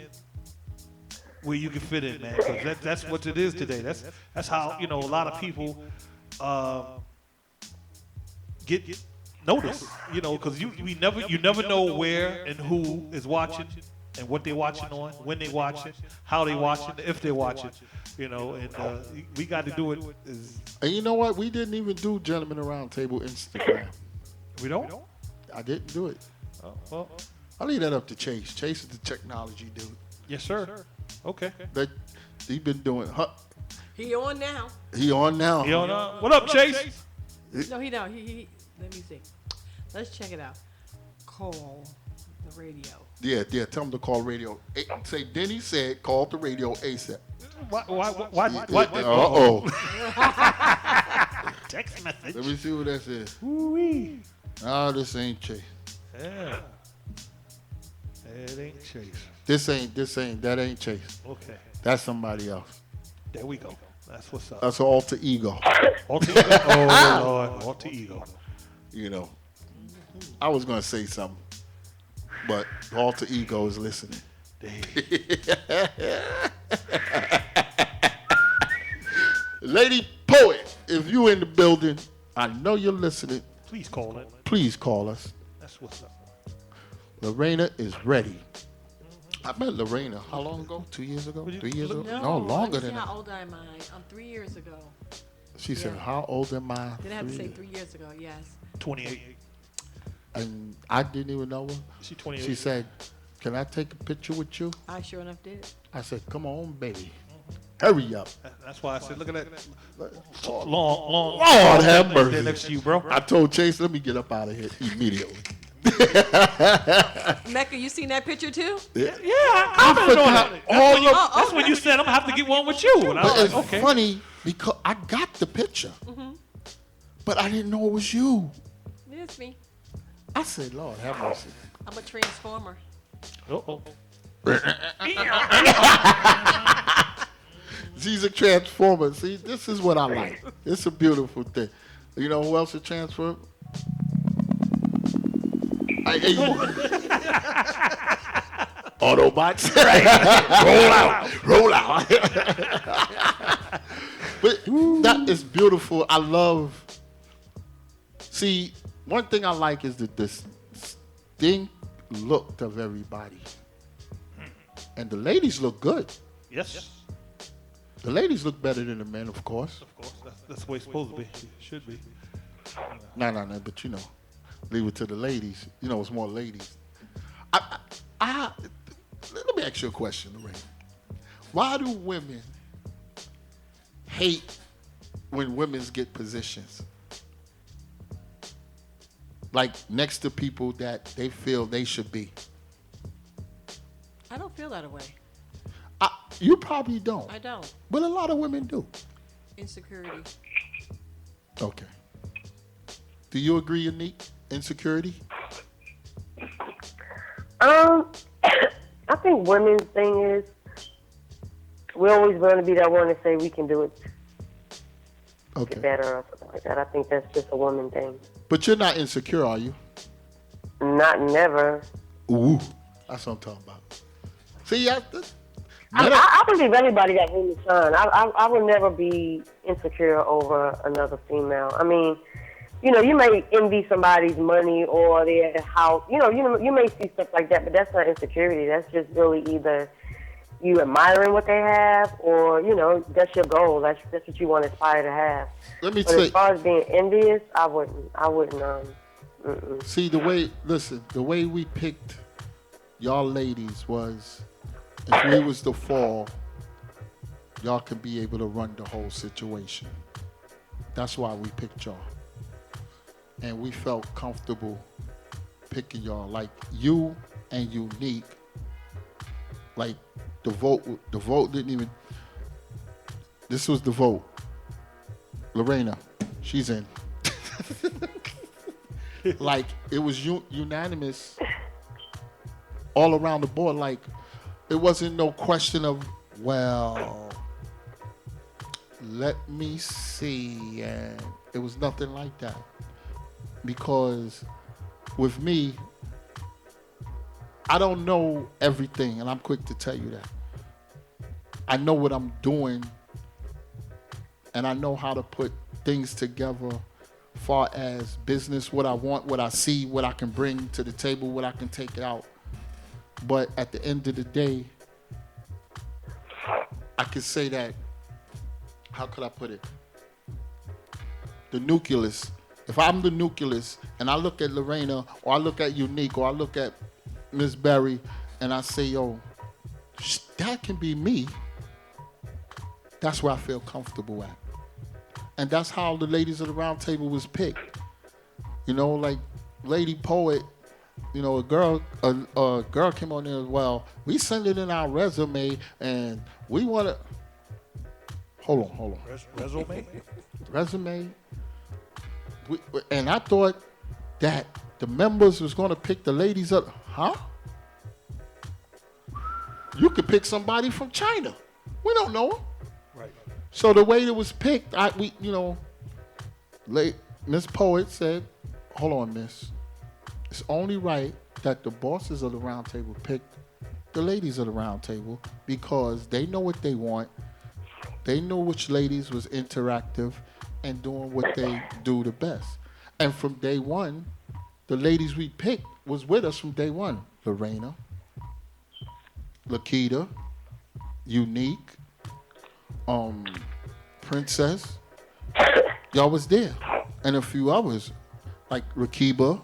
where you can fit in, man. Because that's what it is today. That's how a lot of people get noticed. Because you never know where and who is watching and what they're watching on, when they watch it, how they watch it, if they're watching. And we got to do it. And you know what? We didn't even do Gentlemen Around Table Instagram. We don't. I didn't do it. Oh, well, I'll leave that up to Chase. Chase is the technology dude. yes, sir. Okay. That he been doing. He on now. He on now. What up, Chase? No, he don't. He. Let me see. Let's check it out. Call the radio. Yeah. Tell him to call radio. Say Denny said call the radio ASAP. What? Uh-oh. Text message. Let me see what that says. Ooh-wee. No, this ain't Chase. Yeah. It ain't Chase. That ain't Chase. Okay. That's somebody else. There we go. That's what's up. That's an alter ego. Alter ego. Oh, Lord. Alter ego. I was going to say something, but alter ego is listening. Lady Poet, if you in the building, I know you're listening. Please call it. Please call us. That's what's up. Lorena is ready. I met Lorena how long ago? 2 years ago? 3 years ago? No, longer than How that. old am I? 3 years ago. She said, Yeah. how old am I? Did I have to say 3 3 years ago? Yes. 28. And I didn't even know her. She 28. She said, can I take a picture with you? I sure enough did. I said, come on, baby. Hurry up. That's why I said, look at that. Long. Lord have There mercy. next to you, bro. I told Chase, let me get up out of here immediately. Mecca, you seen that picture too? Yeah, I commented on forgot it. all That's when you said I'm gonna have to get one with you. And I But was it's like, okay. funny because I got the picture, but I didn't know it was you. It's me. I said, Lord have mercy. I'm a transformer. Uh-oh. She's a transformer. See, this is what I like. It's a beautiful thing. You know who else is transformer? Autobots. Right. Roll out. But that is beautiful. I love. See, one thing I like is the distinct look of everybody. And the ladies look good. Yes. The ladies look better than the men, of course. Of course. That's the way it's supposed to be. It should be. No, but leave it to the ladies. It's more ladies. Let me ask you a question, Lorraine. Why do women hate when women get positions? Like next to people that they feel they should be. I don't feel that way. You probably don't. I don't. But a lot of women do. Insecurity. Okay. Do you agree, Unique? Insecurity? I think women's thing is we always want to be that one to say we can do it better or something like that. I think that's just a woman thing. But you're not insecure, are you? Not never. Ooh, that's what I'm talking about. See, I believe everybody got room to shine. I would never be insecure over another female. I mean, you may envy somebody's money or their house. You may see stuff like that, but that's not insecurity. That's just really either you admiring what they have or, that's your goal. That's what you want to aspire to have. Let me but as far as being envious, I wouldn't. See, the way we picked y'all ladies was, if we was to fall, y'all could be able to run the whole situation. That's why we picked y'all. And we felt comfortable picking y'all. Like you and Unique, like the vote didn't even, this was the vote. Lorena, she's in. Like it was unanimous all around the board. Like it wasn't no question of, well, let me see. And it was nothing like that. Because with me, I don't know everything, and I'm quick to tell you that. I know what I'm doing, and I know how to put things together far as business, what I want, what I see, what I can bring to the table, what I can take out. But at the end of the day, I could say that, how could I put it? The nucleus. If I'm the nucleus and I look at Lorena or I look at Unique or I look at Miss Berry and I say, yo, that can be me, that's where I feel comfortable at. And that's how the ladies of the round table was picked. Like Lady Poet, a girl came on there as well. We send it in our resume and we want to, hold on. Resume? And I thought that the members was going to pick the ladies up. Huh? You could pick somebody from China. We don't know them. Right. So the way it was picked, Miss Poet said, hold on, miss. It's only right that the bosses of the round table pick the ladies of the round table because they know what they want. They know which ladies was interactive and doing what they do the best. And from day one, the ladies we picked was with us from day one. Lorena, Lakita, Unique, Princess, y'all was there. And a few others, like Rakiba,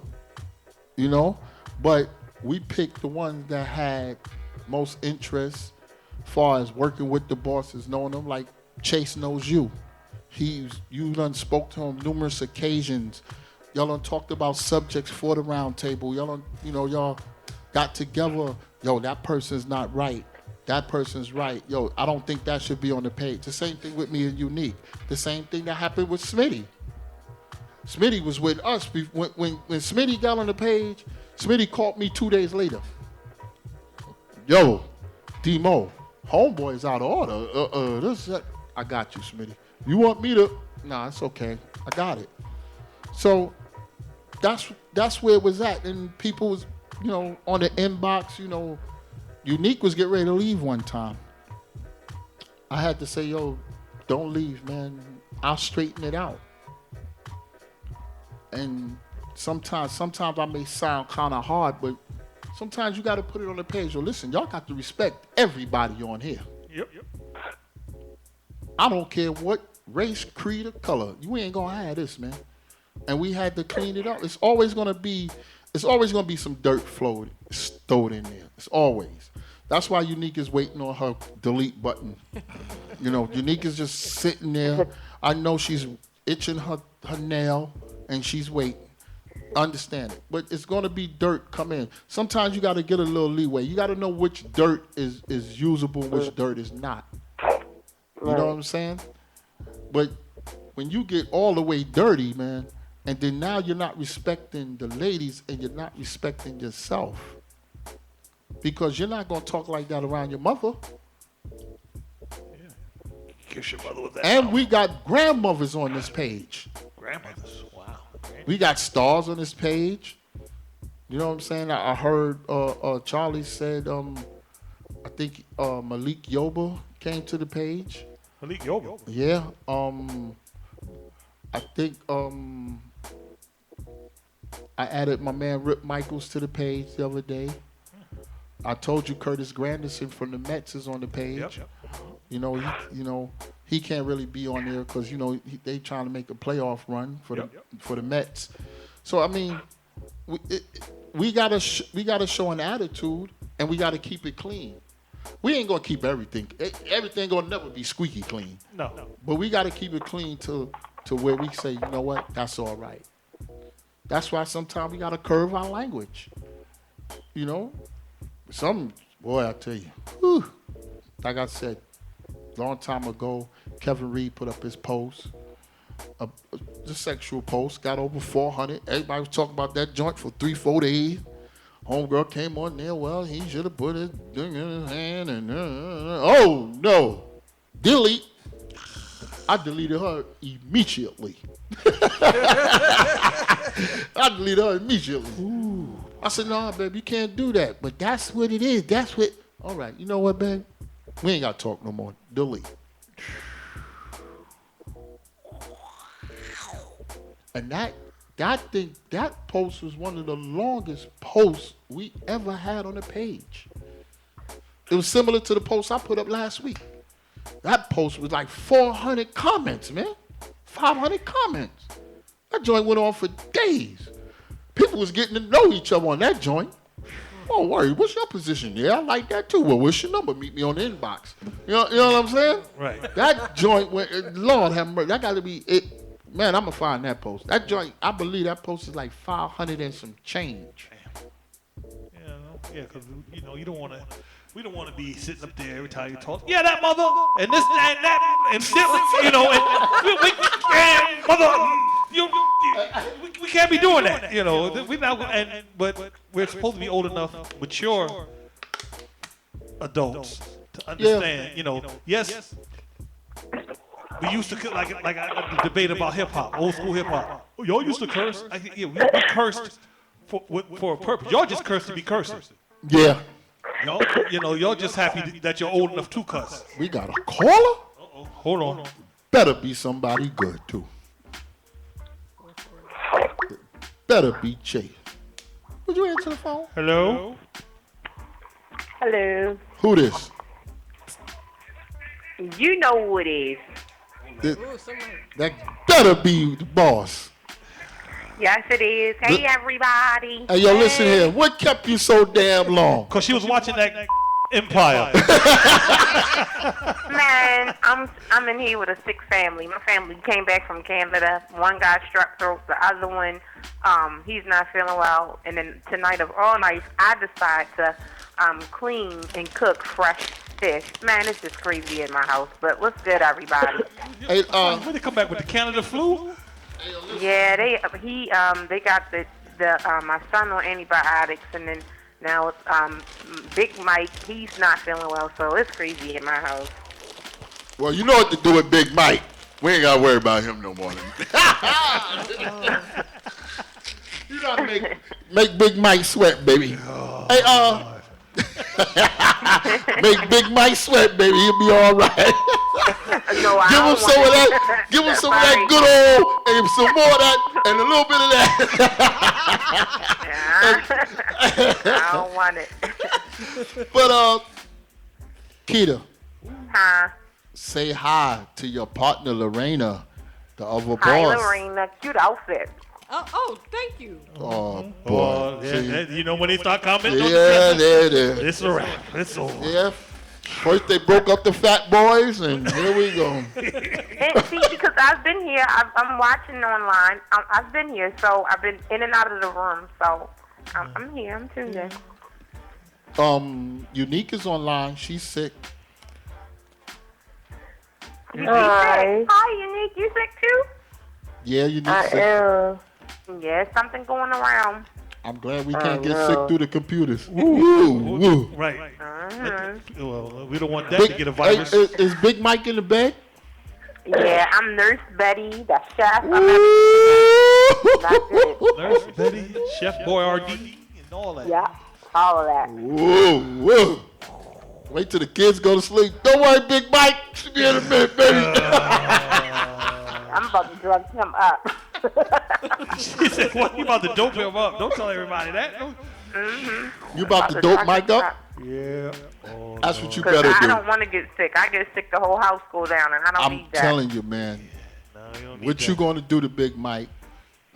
but we picked the ones that had most interest as far as working with the bosses, knowing them, like Chase knows you. You done spoke to him numerous occasions. Y'all done talked about subjects for the round table. Y'all done, y'all got together. Yo, that person's not right. That person's right. Yo, I don't think that should be on the page. The same thing with me and Unique. The same thing that happened with Smitty. Smitty was with us. When Smitty got on the page, Smitty called me 2 days later. Yo, D-Mo, homeboy's out of order. I got you, Smitty. You want me to? Nah, it's okay. I got it. So that's where it was at. And people was, on the inbox, Unique was getting ready to leave one time. I had to say, yo, don't leave, man. I'll straighten it out. And sometimes I may sound kind of hard, but sometimes you got to put it on the page. Yo, listen, y'all got to respect everybody on here. Yep. I don't care what race, creed, or color. You ain't gonna have this, man. And we had to clean it up. It's always gonna be some dirt stowed in there. It's always. That's why Unique is waiting on her delete button. You know, Unique is just sitting there. I know she's itching her nail and she's waiting. Understand it. But it's gonna be dirt come in. Sometimes you gotta get a little leeway. You gotta know which dirt is usable and which dirt is not. You know what I'm saying? But when you get all the way dirty, man, and then now you're not respecting the ladies and you're not respecting yourself. Because you're not going to talk like that around your mother. Kiss your mother with that. And we got grandmothers on this page. Grandmothers. Wow. We got stars on this page. You know what I'm saying? I heard Charlie said, I think Malik Yoba came to the page. Malik Yoba? Yeah. I think I added my man Rip Michaels to the page the other day. I told you Curtis Granderson from the Mets is on the page. Yep. You know, he can't really be on there because they trying to make a playoff run for the Mets. So I mean, we gotta show an attitude and we gotta keep it clean. We ain't gonna keep everything. Everything gonna never be squeaky clean. No. But we gotta keep it clean to where we say, you know what, that's all right. That's why sometimes we gotta curve our language. You know, boy, I tell you, whew, like I said, long time ago, Kevin Reed put up his post, the sexual post, got over 400. Everybody was talking about that joint for 3-4 days. Homegirl came on there, well, he should have put his thing in his hand and oh no, delete. I deleted her immediately. Ooh. I said, nah, babe, you can't do that. But that's what it is. That's what. All right, you know what, babe? We ain't got to talk no more. Delete. And that post was one of the longest posts we ever had on the page. It was similar to the post I put up last week. That post was like 400 comments, man. 500 comments. That joint went on for days. People was getting to know each other on that joint. Oh, worry, what's your position? Yeah, I like that too. Well, what's your number? Meet me on the inbox. You know what I'm saying? Right. That joint went, Lord have mercy, that got to be it. Man, I'm going to find that post. That joint, I believe that post is like 500 and some change. Yeah, because, you don't want to. We don't want to be sitting up there every time you talk. Yeah, that mother, and this, and that, and this, we can't be doing that. We not, but we're supposed to be old enough, mature adults to understand. Yes, we used to like a debate about hip hop, old school hip hop. Oh, y'all used to curse. We cursed for a purpose. Y'all just cursed to be cursing. Yeah. Y'all just happy that you're old enough to cuss. We got a caller? Uh-oh. Hold on. Better be somebody good, too. Better be Chase. Would you answer the phone? Hello? Hello. Who this? You know who it is. That better be the boss. Yes, it is. Hey, everybody. Hey, yo, listen here. What kept you so damn long? Because she was watching that Empire. Man, I'm in here with a sick family. My family came back from Canada. One got strep throat. The other one, he's not feeling well. And then tonight of all nights, I decide to clean and cook fresh fish. Man, it's just crazy in my house. But what's good, everybody? Hey, when they come back with the Canada flu? Yeah, they got the my son on antibiotics, and then now it's Big Mike. He's not feeling well, so it's crazy in my house. Well, you know what to do with Big Mike. We ain't gotta worry about him no more. You gotta make Big Mike sweat, baby. Oh, hey, Make Big Mike sweat, baby. He'll be all right. No, I Give him don't some of want that. it. Give him That's some of that right. good old, and some more of that, and a little bit of that. I don't want it. But Keita, Huh? say hi to your partner Lorena, the other Hi, boss. Lorena. Cute outfit. Oh, thank you. Oh boy. Oh, See? yeah, you know when they start commenting on the Yeah, dresses, there it is. it's a wrap. It's over. Yeah. First they broke up the Fat Boys, and here we go. And see, because I've been here, I'm watching online. I've been here, so I've been in and out of the room. So I'm here. I'm tuned in. Unique is online. She's sick. You sick? Hi, Unique. You sick too? Yeah, Unique I sick. am. Yeah, something going around. I'm glad we can't get sick through the computers. Woo. Right. Well, we don't want that to get a virus. Is Big Mike in the bed? Yeah, I'm Nurse Betty, the chef. I'm That's it. Nurse Betty, Chef Boyardee, and all that. Yeah, all of that. Whoa. Wait till the kids go to sleep. Don't worry, Big Mike. She'll be in a minute, baby. I'm about to drug him up. She said, "What? You about to dope him up? Don't tell everybody that." You about to dope Mike up? Yeah. That's what you Because better I do. don't want to get sick. I get sick, the whole house go down, and I don't I'm need that. telling you, man. No, you don't need What that. you gonna do to Big Mike?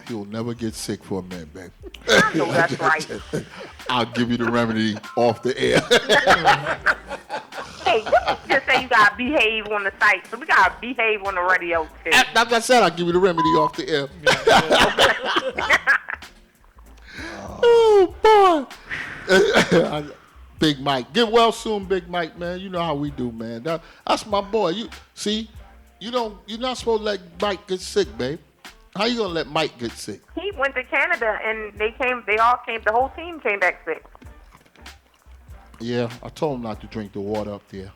He'll never get sick for a minute, baby. I know that's right. I'll give you the remedy off the air. Hey, just say you gotta behave on the site, so we gotta behave on the radio too. Like I said, I'll give you the remedy off the air. Oh boy, Big Mike, get well soon, Big Mike, man. You know how we do, man. That's my boy. You see, you're not supposed to let Mike get sick, babe. How you gonna let Mike get sick? He went to Canada, and they all came. The whole team came back sick. Yeah, I told him not to drink the water up there.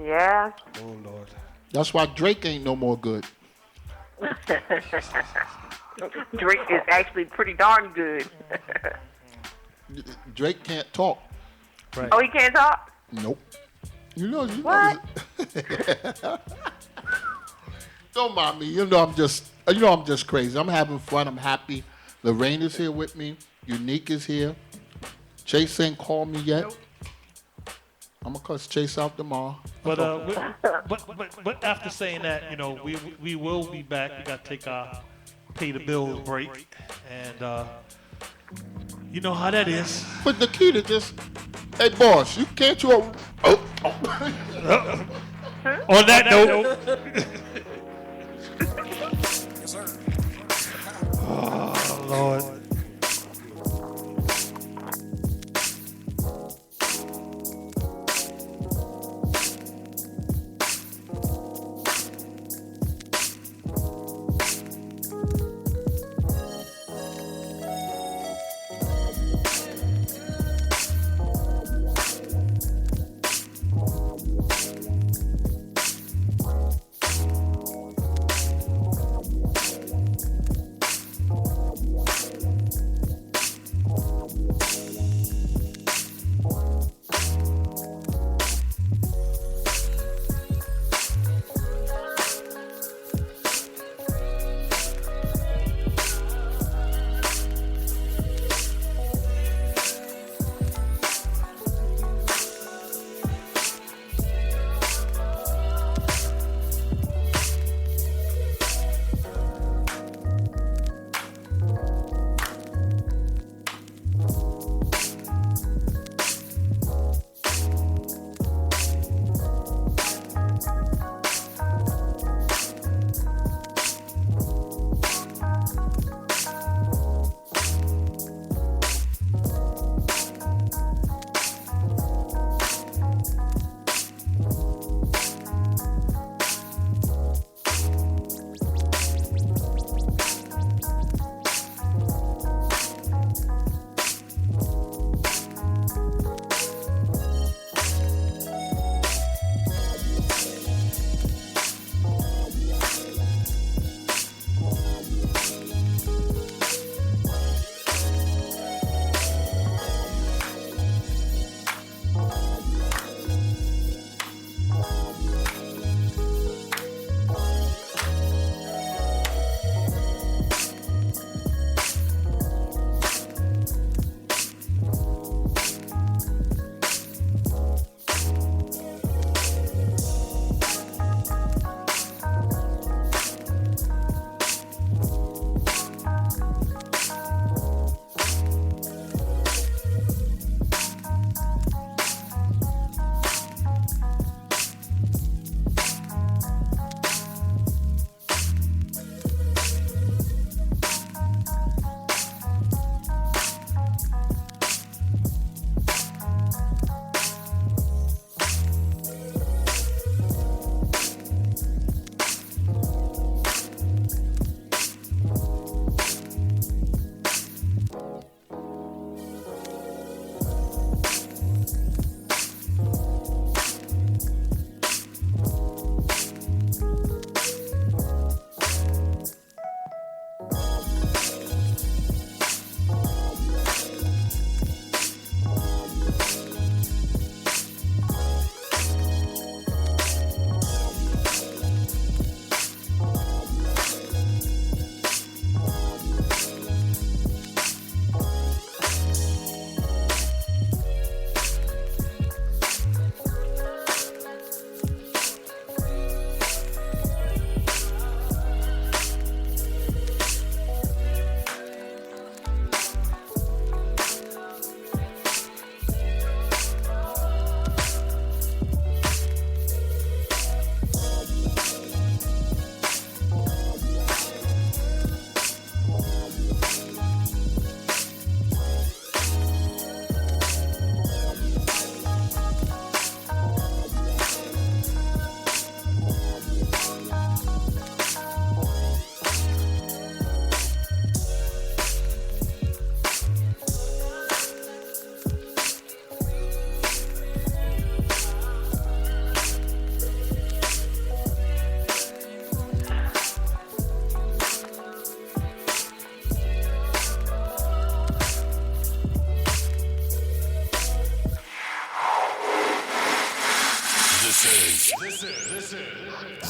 Yeah. Oh Lord. That's why Drake ain't no more good. Drake is actually pretty darn good. Drake can't talk. Right. Oh, he can't talk? Nope. You know. What? Don't mind me. I'm just crazy. I'm having fun. I'm happy. Lorraine is here with me. Unique is here. Chase ain't called me yet. I'm gonna cuss Chase out tomorrow. But after saying that, we will be back. We got to take our pay the bills break, and you know how that is. But the key to just, hey boss, you can't you? Oh. On that note. Oh Lord.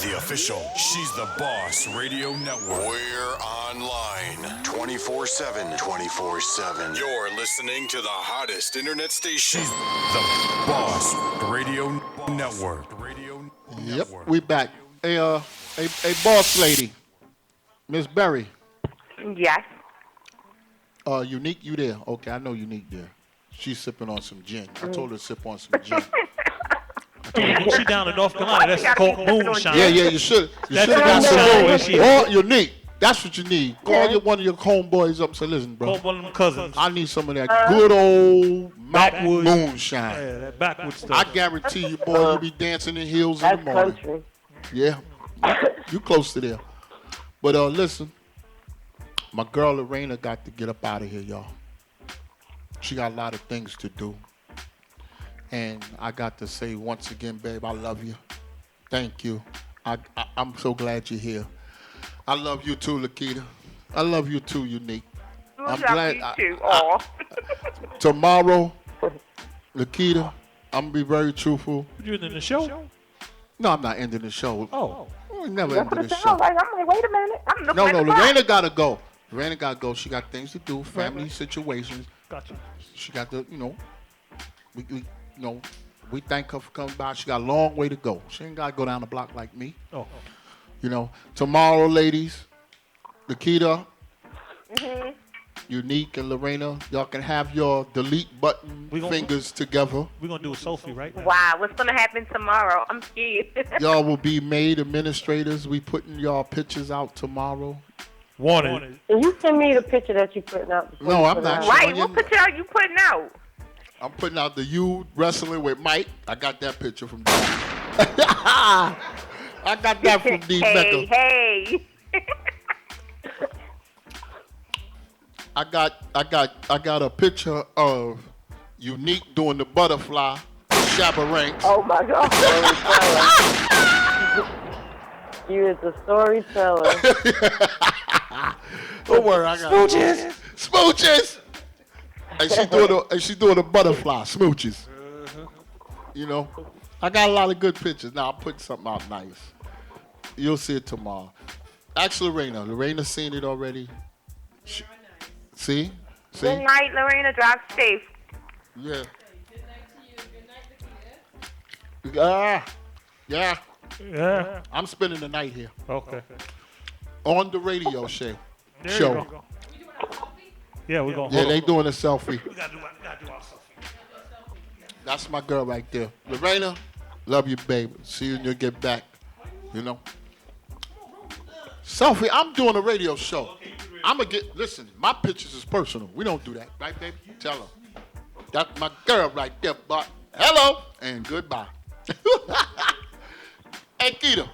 The official She's the Boss Radio Network. We're online 24/7. 24/7. You're listening to the hottest internet station. She's the Boss Radio Network. Yep, we back. Hey, boss lady, Miss Berry. Yes. Unique, you there? Okay, I know Unique there. She's sipping on some gin. I told her to sip on some gin. She down in North Carolina. That's called moonshine. Yeah, you should. You That's should have got some moonshine. more. She- Or Unique. That's what you need. Call one of your homeboys up and say, listen, bro. Call one of them cousins. I need some of that good old mountain Backwoods. moonshine. Yeah, that backwoods stuff. I guarantee you, boy, you'll be dancing in heels in the That's morning. country. Yeah, you close to there. But listen, my girl Lorena got to get up out of here, y'all. She got a lot of things to do. And I got to say once again, babe, I love you. Thank you. I'm so glad you're here. I love you too, Lakita. I love you too, Unique. I'm glad. You too. Tomorrow, Lakita, I'm gonna be very truthful. You in the show? No, I'm not ending the show. Oh. We never That's what ended it the show. sounds like. I'm like, wait a minute. I'm looking No, at the Lorena clock. gotta go. Lorena gotta go. She got things to do, family situations. Gotcha. She got to, we thank her for coming by. She got a long way to go. She ain't gotta go down the block like me. Oh. Tomorrow, ladies, Nikita, Mm-hmm. Unique, and Lorena, y'all can have your delete button fingers together. We're going to do a selfie right now. Wow, what's going to happen tomorrow? I'm scared. Y'all will be made administrators. We putting y'all pictures out tomorrow. Wanted. Can you send me the picture that you putting out? before No, you I'm put it not out? showing Right, you. what picture are you putting out? I'm putting out the you wrestling with Mike. I got that picture from I got that from D. Mecca. Hey. I got a picture of Unique doing the butterfly, Shabba Ranks. Oh my God. Storyteller. You is a storyteller. Don't worry, I got smooches. And she doing the butterfly smooches. I got a lot of good pictures. Now I'm putting something out nice. You'll see it tomorrow. Ask Lorena. Lorena's seen it already. See? Good night, Lorena. Drive safe. Yeah. Yeah. Yeah. I'm spending the night here. Okay. On the radio show. There you go. Yeah, we're going to Yeah, they doing a selfie. We got to do our selfie. That's my girl right there. Lorena, love you, babe. See you when you get back. Selfie, I'm doing a radio show. Listen, my pictures is personal. We don't do that, right, baby? Tell her. That's my girl right there, but hello and goodbye. Hey, Keita.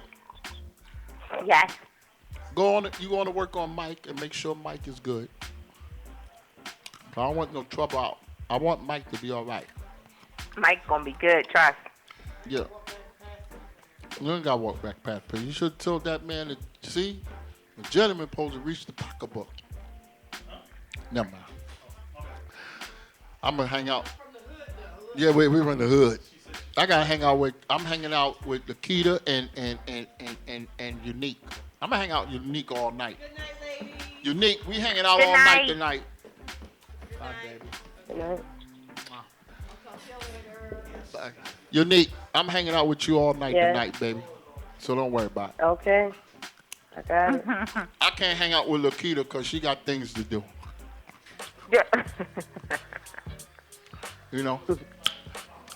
Yes. You going to work on Mike and make sure Mike is good. I don't want no trouble out. I want Mike to be all right. Mike's going to be good, trust. Yeah. You ain't got to walk back past me. You should have told that man that, see, the gentleman supposed to reach the pocketbook. Never mind. I'm going to hang out. Yeah, we're in the hood. I'm hanging out with Lakita and Unique. I'm going to hang out with Unique all night. Good night, ladies. Unique, we hanging out Good all night night. tonight. Bye, baby. Good night. Bye. Unique, I'm hanging out with you all night Yeah. tonight, baby. So don't worry about it. Okay. I got it. I can't hang out with Lakita because she got things to do. Yeah.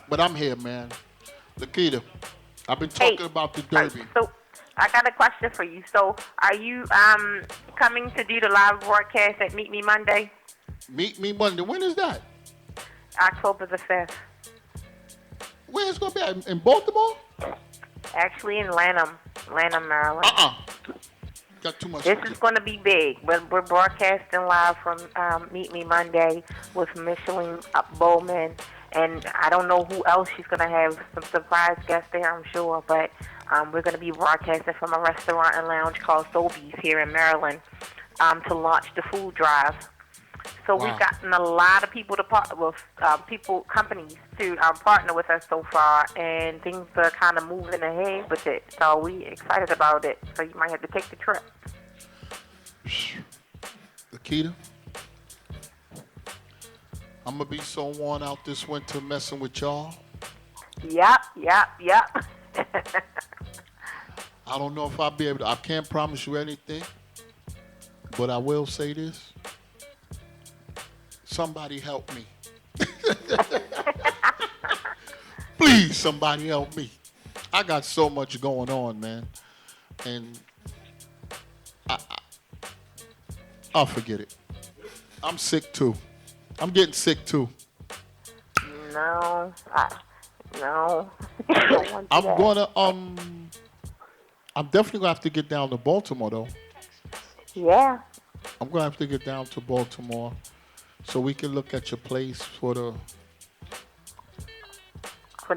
But I'm here, man. Lakita, I've been talking about the Derby. So, I got a question for you. So, are you coming to do the live broadcast at Meet Me Monday? Meet Me Monday. When is that? October the 5th. Where it's going to be? In Baltimore? Actually in Lanham, Maryland. Got too much. This is going to be big. We're broadcasting live from Meet Me Monday with Micheline Bowman. And I don't know who else she's going to have, some surprise guests there, I'm sure. But we're going to be broadcasting from a restaurant and lounge called Sobeys here in Maryland to launch the food drive. So Wow. we've gotten a lot of people to companies to partner with us so far, and things are kind of moving ahead with it. So we excited about it. So you might have to take the trip. Akita, I'm gonna be so worn out this winter messing with y'all. Yep. I don't know if I'll be able to. I can't promise you anything, but I will say this. Somebody help me. Please, somebody help me. I got so much going on, man. And I'll forget it. I'm sick too. I'm getting sick too. No. No. You don't want to do that. I'm definitely gonna have to get down to Baltimore though. Yeah. I'm gonna have to get down to Baltimore so we can look at your place for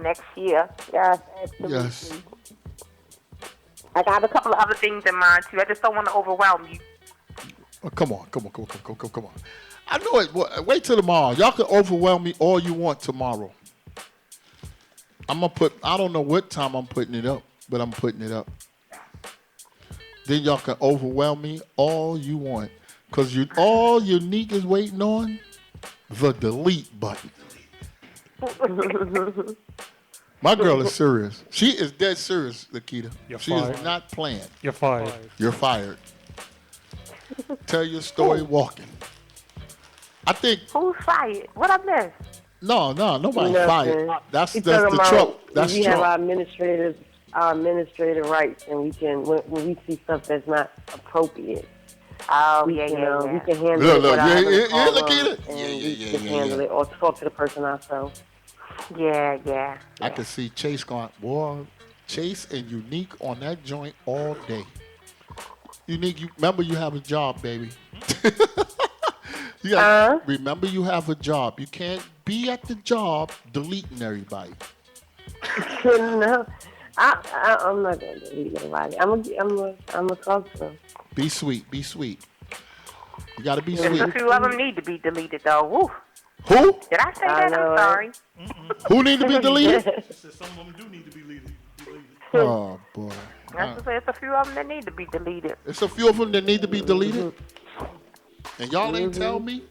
next year. Yes, absolutely. yes. I have a couple of other things in mind too. I just don't want to overwhelm you. Oh, come on. I know it. Wait till tomorrow. Y'all can overwhelm me all you want tomorrow. I'm gonna put. I don't know what time I'm putting it up, but I'm putting it up. Then y'all can overwhelm me all you want, cause all Unique is waiting on the delete button. My girl is serious. She is dead serious, Nikita. You're She fired. is not playing. You're fired. You're fired. Tell your story walking. I think Who's fired? What I missed? no, nobody Nothing. fired. That's He's the talking about Trump. That's we have Trump. our administrative rights, and we can when we see stuff that's not appropriate. Oh, We yeah. can handle Look, it without yeah, having to call look at them, it. and Yeah, we can handle it or talk to the person ourselves. Yeah. I can see Chase going, boy, Chase and Unique on that joint all day. Unique, remember you have a job, baby. Remember you have a job. You can't be at the job deleting everybody. No, I'm not gonna delete nobody. I'm gonna talk to them. Be sweet. You gotta be There's a sweet. few of them need to be deleted though. Woo. Who? Did I say I that? know, I'm right? sorry. Who need to be deleted? Some of them do need to be deleted. Oh boy. That's to say, it's a few of them that need to be deleted. It's a few of them that need to be deleted. And y'all ain't tell me.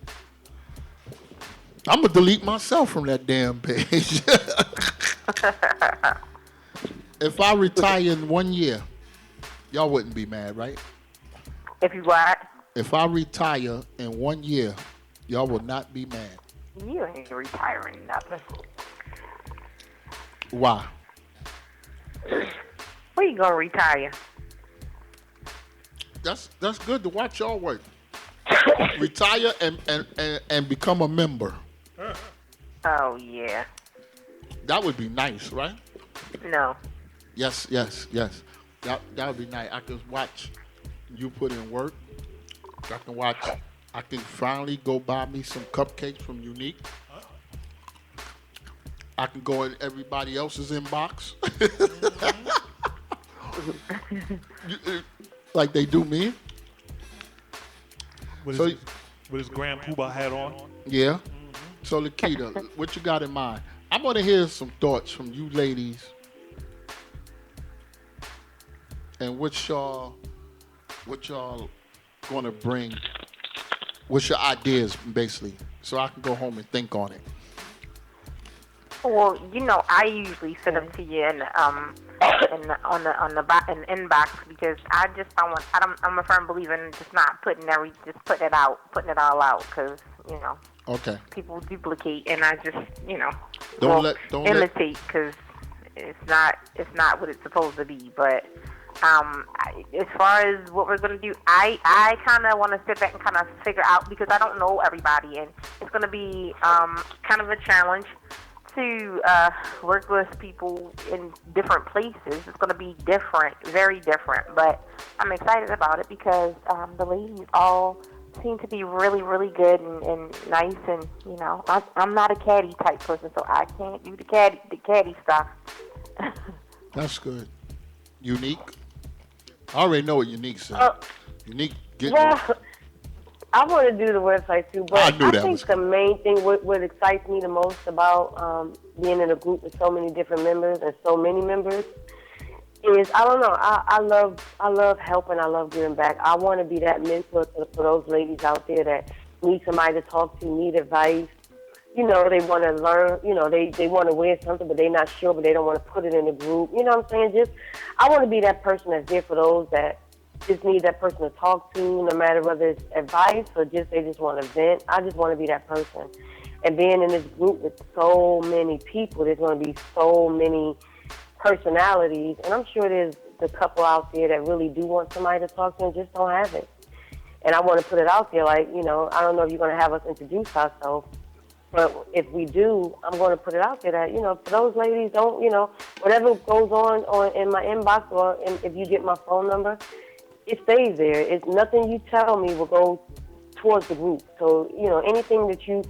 I'm gonna delete myself from that damn page. If I retire in 1 year, y'all wouldn't be mad, right? If you what? If I retire in 1 year, y'all will not be mad. You ain't retiring nothing. Why? Where you gonna retire? That's good to watch y'all work. Retire and become a member. Oh yeah. That would be nice, right? No. Yes. That would be nice. I could watch you put in work. I can finally go buy me some cupcakes from Unique. I can go in everybody else's inbox. Like they do me. With his Grand Poobah hat on. Yeah. So Lakita, what you got in mind? I want to hear some thoughts from you ladies. And what y'all gonna bring? What's your ideas, basically, so I can go home and think on it. Well, I usually send them to you in on the inbox because I just don't want. I'm a firm believer in just not putting it all out because Okay. people duplicate and I just Don't imitate because it's not what it's supposed to be. But as far as what we're gonna do, I kind of want to sit back and kind of figure out because I don't know everybody and it's gonna be kind of a challenge to work with people in different places. It's going to be different, very different, but I'm excited about it because the ladies all seem to be really, really good and nice, and I'm not a catty type person, so I can't do the catty stuff. That's good. Unique. I already know what Unique said. Unique. Well, I want to do the website too, but I knew that think was the main thing, what excites me the most about being in a group with so many different members and so many members is, I don't know, I love helping, I love giving back. I want to be that mentor for those ladies out there that need somebody to talk to, need advice. You know, they want to learn, you know, they want to wear something, but they're not sure, but they don't want to put it in the group. You know what I'm saying? I want to be that person that's there for those that just need that person to talk to, no matter whether it's advice or just they just want to vent. I just want to be that person. And being in this group with so many people, there's going to be so many personalities, and I'm sure there's the couple out there that really do want somebody to talk to and just don't have it. And I want to put it out there, like, you know, I don't know if you're going to have us introduce ourselves, but if we do, I'm going to put it out there that, you know, for those ladies, don't, you know, whatever goes on in my inbox or if you get my phone number, it stays there. It's nothing you tell me will go towards the group. So, you know, anything that you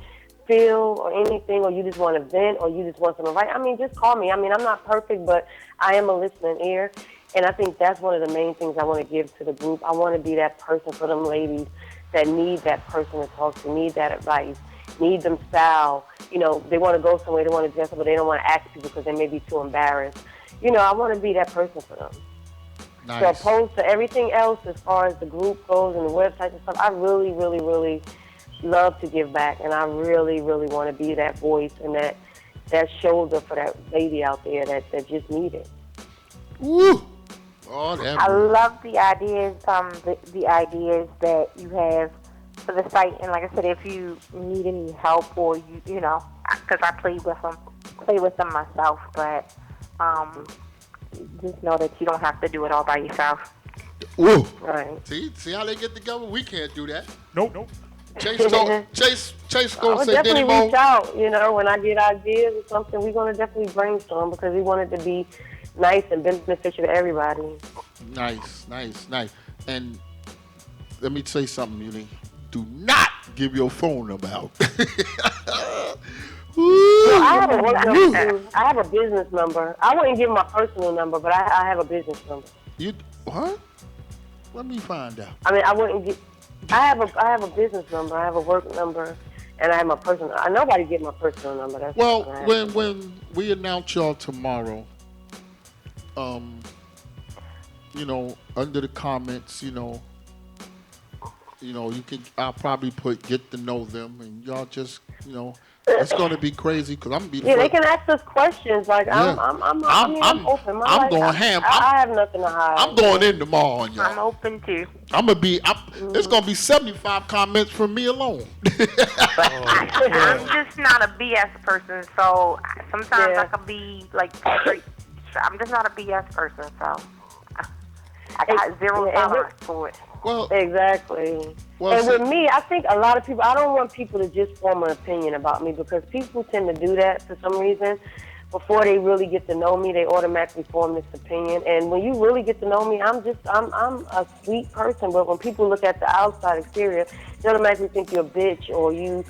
feel or anything, or you just want to vent or you just want some advice, I mean, just call me. I mean, I'm not perfect, but I am a listening ear. And I think that's one of the main things I want to give to the group. I want to be that person for them ladies that need that person to talk to, need that advice, need them style. You know, they want to go somewhere, they want to dress up, but they don't want to ask people because they may be too embarrassed. You know, I want to be that person for them. nice. So opposed to everything else as far as the group goes and the websites and stuff, I really, really, really love to give back, and I really, really want to be that voice and that shoulder for that lady out there that just need it. Woo! Oh, that I love the ideas, the ideas that you have for the site. And like I said, if you need any help or you know, because I play with them myself, but just know that you don't have to do it all by yourself. Woo! Right. See how they get together? We can't do that. Nope. Chase gonna I would say definitely Denny reach out, you know, when I get ideas or something, we're going to definitely brainstorm because we want it to be nice and beneficial to everybody. Nice. And let me say something, Uni. Do not give your phone number out. No, I have a work number too. I have a business number. I wouldn't give my personal number, but I have a business number. You what? Let me find out. I mean, I wouldn't get. I have a business number. I have a work number, and I have my personal. Nobody get my personal number. That's Well, when we announce y'all tomorrow, you know, under the comments, you know, you can. I'll probably put get to know them, and y'all just, you know, it's gonna be crazy because I'm gonna be. Yeah, they can ask us questions. Like Yeah. I'm open. I'm going ham. I have nothing to hide. I'm going in tomorrow on y'all. I'm open too. It's gonna be 75 comments from me alone. I'm just not a BS person, so sometimes I can be like straight. I'm just not a BS person, so I got zero tolerance for it. Well, exactly. Well, and with me, I think a lot of people, I don't want people to just form an opinion about me because people tend to do that for some reason. Before they really get to know me, they automatically form this opinion. And when you really get to know me, I'm a sweet person. But when people look at the outside exterior, they automatically think you're a bitch or you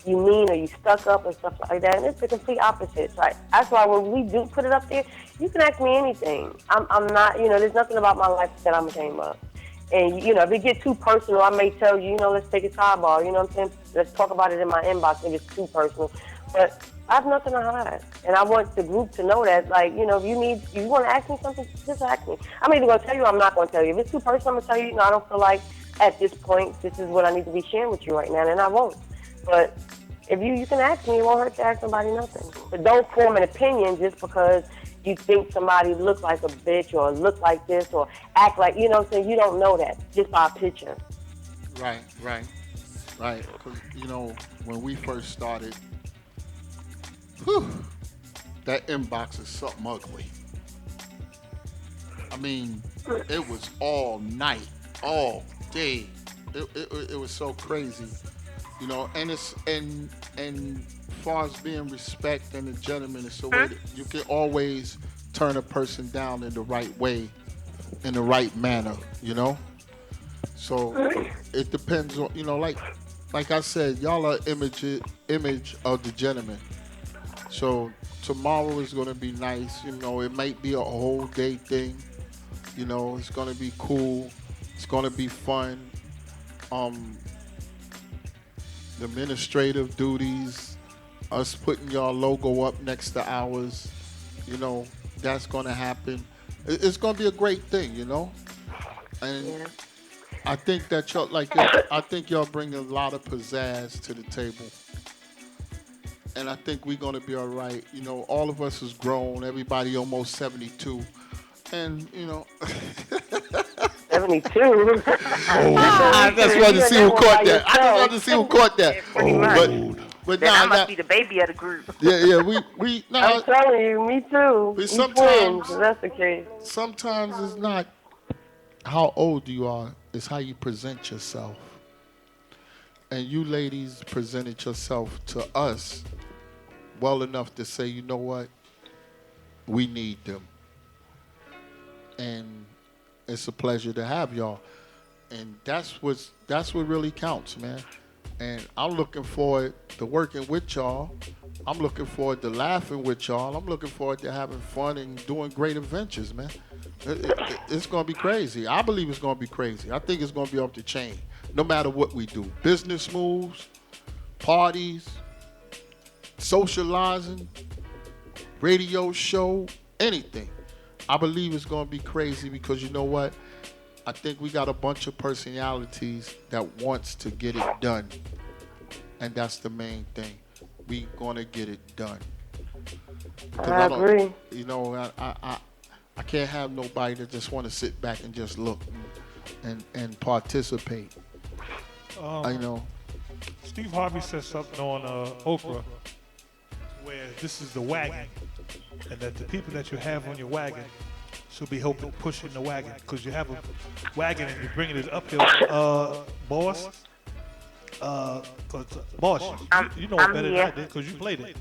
mean or you stuck up and stuff like that. And it's the complete opposite. Like, that's why when we do put it up there, you can ask me anything. I'm not, you know, there's nothing about my life that I'm ashamed of. And, you know, if it gets too personal, I may tell you, you know, let's take a sidebar. You know what I'm saying? Let's talk about it in my inbox if it's too personal. But I have nothing to hide. And I want the group to know that, like, you know, if you want to ask me something, just ask me. I'm either going to tell you or I'm not going to tell you. If it's too personal, I'm going to tell you, I don't feel like at this point this is what I need to be sharing with you right now, and I won't. But if you can ask me, it won't hurt to ask somebody nothing. But don't form an opinion just because you think somebody look like a bitch or look like this or act like, you know what I'm saying? You don't know that just by a picture. Right. Because, you know, when we first started, that inbox is something ugly. I mean, it was all night, all day. It was so crazy, you know. And far as being respect and a gentleman, it's a way that you can always turn a person down in the right way, in the right manner, you know. So it depends on, you know, like I said, y'all are image of the gentleman. So tomorrow is gonna be nice, you know. It might be a whole day thing, you know. It's gonna be cool. It's gonna be fun. the administrative duties, us putting your logo up next to ours, you know, that's going to happen. It's going to be a great thing, you know? And Yeah. I think that I think y'all bring a lot of pizzazz to the table. And I think we're going to be all right. You know, all of us is grown. Everybody almost 72. And, you know, 72. I just wanted to see who caught that. I just wanted to see who caught that. Pretty much. But Then I nah, must be the baby of the group. yeah, we I'm telling you, me too. But We sometimes- twins, if that's the case. sometimes it's not how old you are, it's how you present yourself. And you ladies presented yourself to us well enough to say, you know what, we need them. And it's a pleasure to have y'all. And that's what really counts, man. And I'm looking forward to working with y'all. I'm looking forward to laughing with y'all. I'm looking forward to having fun and doing great adventures, man. It's going to be crazy. I believe it's going to be crazy. I think it's going to be off the chain, no matter what we do. Business moves, parties, socializing, radio show, anything. I believe it's going to be crazy because you know what? I think we got a bunch of personalities that wants to get it done. And that's the main thing. We going to get it done. 'Cause I agree. You know, I can't have nobody that just want to sit back and just look and participate. You know. Steve Harvey said something on Oprah where this is the wagon, and that the people that you have on your wagon should be helping pushing the wagon, because you have a wagon and you're bringing it uphill. Boss, you know it better than I did because you played it.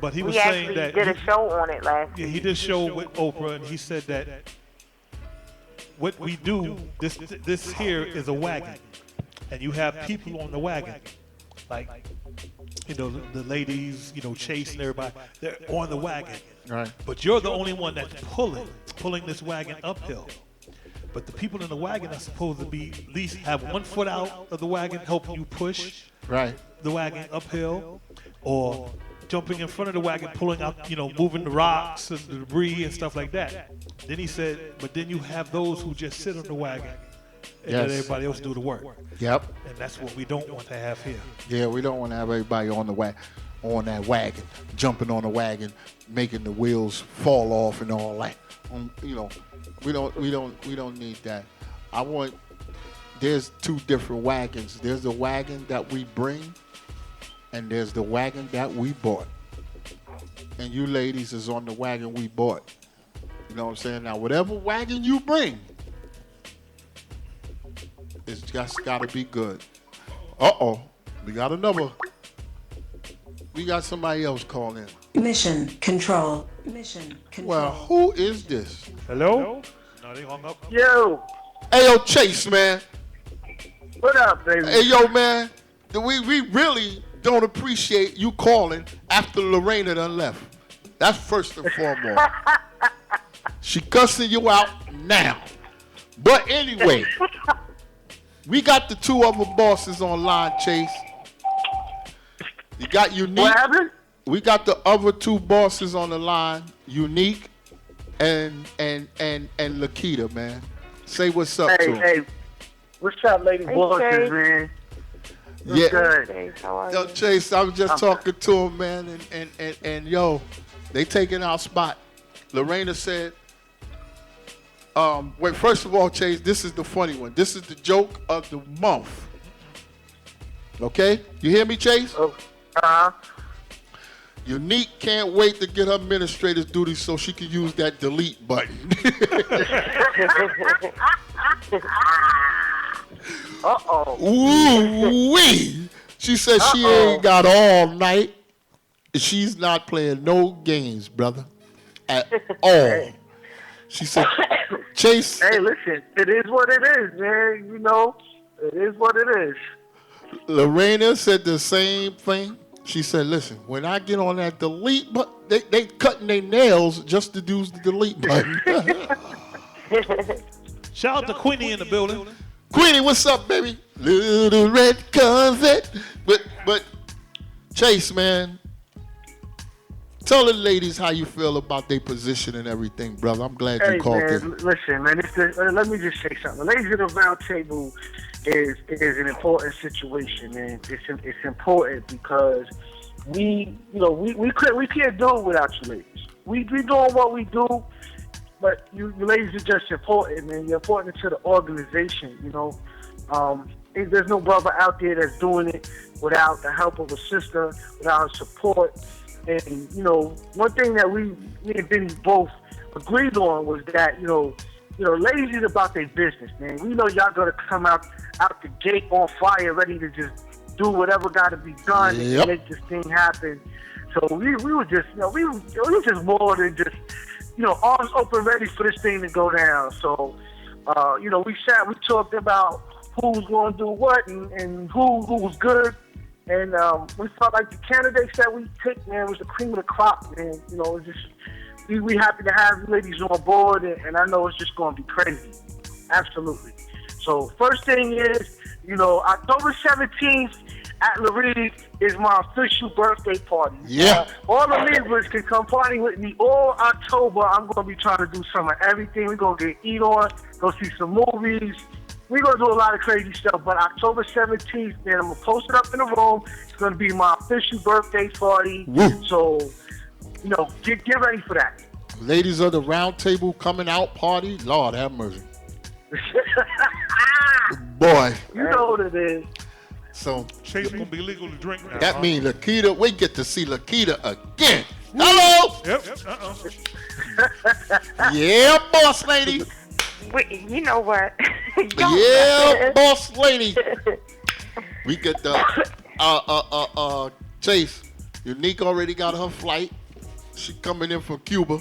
But he was We saying actually that did a show on it last yeah, week. he did a show with Oprah, and he said that what we do, this here is a wagon, and you have people on the wagon, like, you know, the ladies, you know, chasing everybody. They're on the wagon, Right. but you're the only one that's pulling this wagon uphill. But the people in the wagon are supposed to be at least have 1 foot out of the wagon, helping you push Right. the wagon uphill, or jumping in front of the wagon, pulling out, you know, moving the rocks and the debris and stuff like that. Then he said, but then you have those who just sit on the wagon and let Yes. everybody else do the work. Yep. And that's what we don't want to have here. Yeah, we don't want to have everybody on that wagon, jumping on the wagon, making the wheels fall off and all that. You know, we don't need that. There's two different wagons. There's the wagon that we bring, and there's the wagon that we bought. And you ladies is on the wagon we bought. You know what I'm saying? Now, whatever wagon you bring, it's just got to be good. Uh-oh. We got another. We got somebody else calling in. Mission control. Mission control. Well, who is this? Hello? No, they hung up. Yo, Hey, yo, Chase, man. what up, baby? Hey, yo, man. We really don't appreciate you calling after Lorena done left. That's first and foremost. She cussing you out now. But anyway, we got the two other bosses online, Chase. You got Unique. What happened? We got the other two bosses on the line, Unique and Lakita, man. Say what's up to 'em. Hey, what's up, lady Hey, bosses, Chase. man? Yeah. Good. Hey, how are Yo, you? Chase, I was just talking to him, man, and yo, they taking our spot. Lorena said, wait, first of all, Chase, this is the funny one. This is the joke of the month. Okay? You hear me, Chase? Uh-huh. Unique can't wait to get her administrator's duties so she can use that delete button. Uh-oh. Ooh wee! She said she ain't got all night. She's not playing no games, brother, at all. She said, Chase. Hey, listen, it is what it is, man. You know, it is what it is. Lorena said the same thing. She said, listen, when I get on that delete button, they cutting their nails just to use the delete button. Shout out to Queenie in the building. Queenie, what's up, baby? Little red Corvette. But Chase, man, tell the ladies how you feel about their position and everything, brother. I'm glad you called in. Listen, man. Let me just say something. Ladies at the round table is an important situation, man. It's important because we can't do it without you ladies. We doing what we do, but you ladies are just important, man. You're important to the organization, you know. There's no brother out there that's doing it without the help of a sister, without support. And, you know, one thing that me and Benny both agreed on was that, ladies is about their business, man. We know y'all gonna come out the gate on fire, ready to just do whatever got to be done and make this thing happen. So we were just, we were just more than just, arms open, ready for this thing to go down. So, we talked about who was going to do what and who was good. And we felt like the candidates that we picked, man, was the cream of the crop, man. We happy to have you ladies on board, and I know it's just going to be crazy. Absolutely. So first thing is, October 17th at Larry's is my official birthday party. Yeah. All the Libras can come party with me all October. I'm going to be trying to do some of everything. We're going to eat on, go see some movies. We're going to do a lot of crazy stuff, but October 17th, man, I'm going to post it up in the room. It's going to be my official birthday party. Woo. So, get ready for that. Ladies of the round table coming out party. Lord have mercy. Boy. You know what it is. So Chase gonna be legal to drink now. that means Lakita, we get to see Lakita again. Hello. Yep. Yeah, boss lady. Wait, you know what? Yeah, boss lady. We get the Chase. Unique already got her flight. She coming in from Cuba.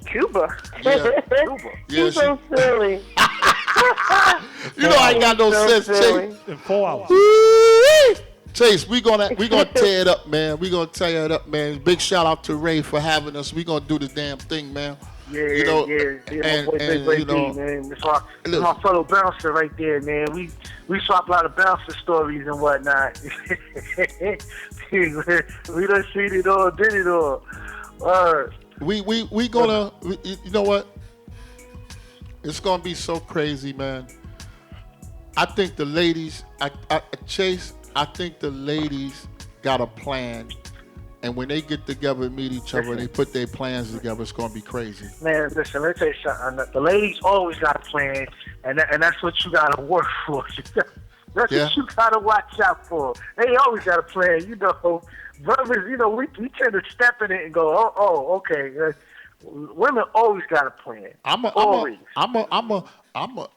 Cuba. Yeah. Cuba. Yeah, so silly. I ain't got no So sense, silly. Chase. In 4 hours. Woo-wee. Chase, we gonna tear it up, man. We gonna tear it up, man. Big shout out to Ray for having us. We gonna do the damn thing, man. Yeah, and, my boy, and, Big D, man. That's my fellow bouncer right there, man. We swap a lot of bouncer stories and whatnot. We done seen it all, did it all. We gonna, you know what? It's gonna be so crazy, man. I think the ladies, Chase, I think the ladies got a plan. And when they get together and meet each other, they put their plans together, it's going to be crazy. Man, listen, let me tell you something. The ladies always got a plan, and that's what you got to work for. That's what you got to watch out for. They always got a plan. Brothers, we tend to step in it and go, okay. Women always got a plan. Always.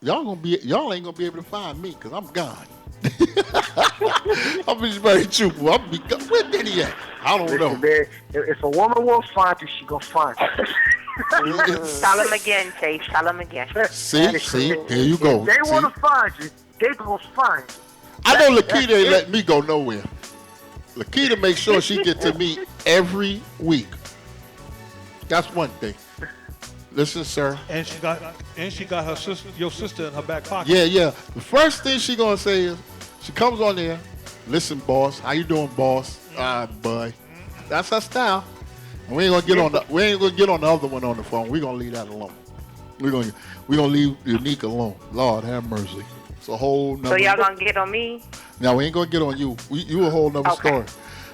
Y'all ain't gonna be able to find me because I'm gone. I'm just very truthful. Where did he at? I don't know. Man, if a woman won't find you, she gonna find you. Tell him again, Chase. Tell him again. See, there you go. If they want to find you, they gonna find you. I know Lakita ain't letting me go nowhere. Lakita makes sure she get to me every week. That's one thing. Listen, sir. And she got her sister, your sister in her back pocket. Yeah. The first thing she gonna say is, she comes on there. Listen, boss. How you doing, boss? Boy. That's her style. And we ain't gonna get on the other one on the phone. We gonna leave that alone. We gonna leave Unique alone. Lord have mercy. It's a whole nother. So y'all gonna get on me? No, we ain't gonna get on you. You a whole nother story.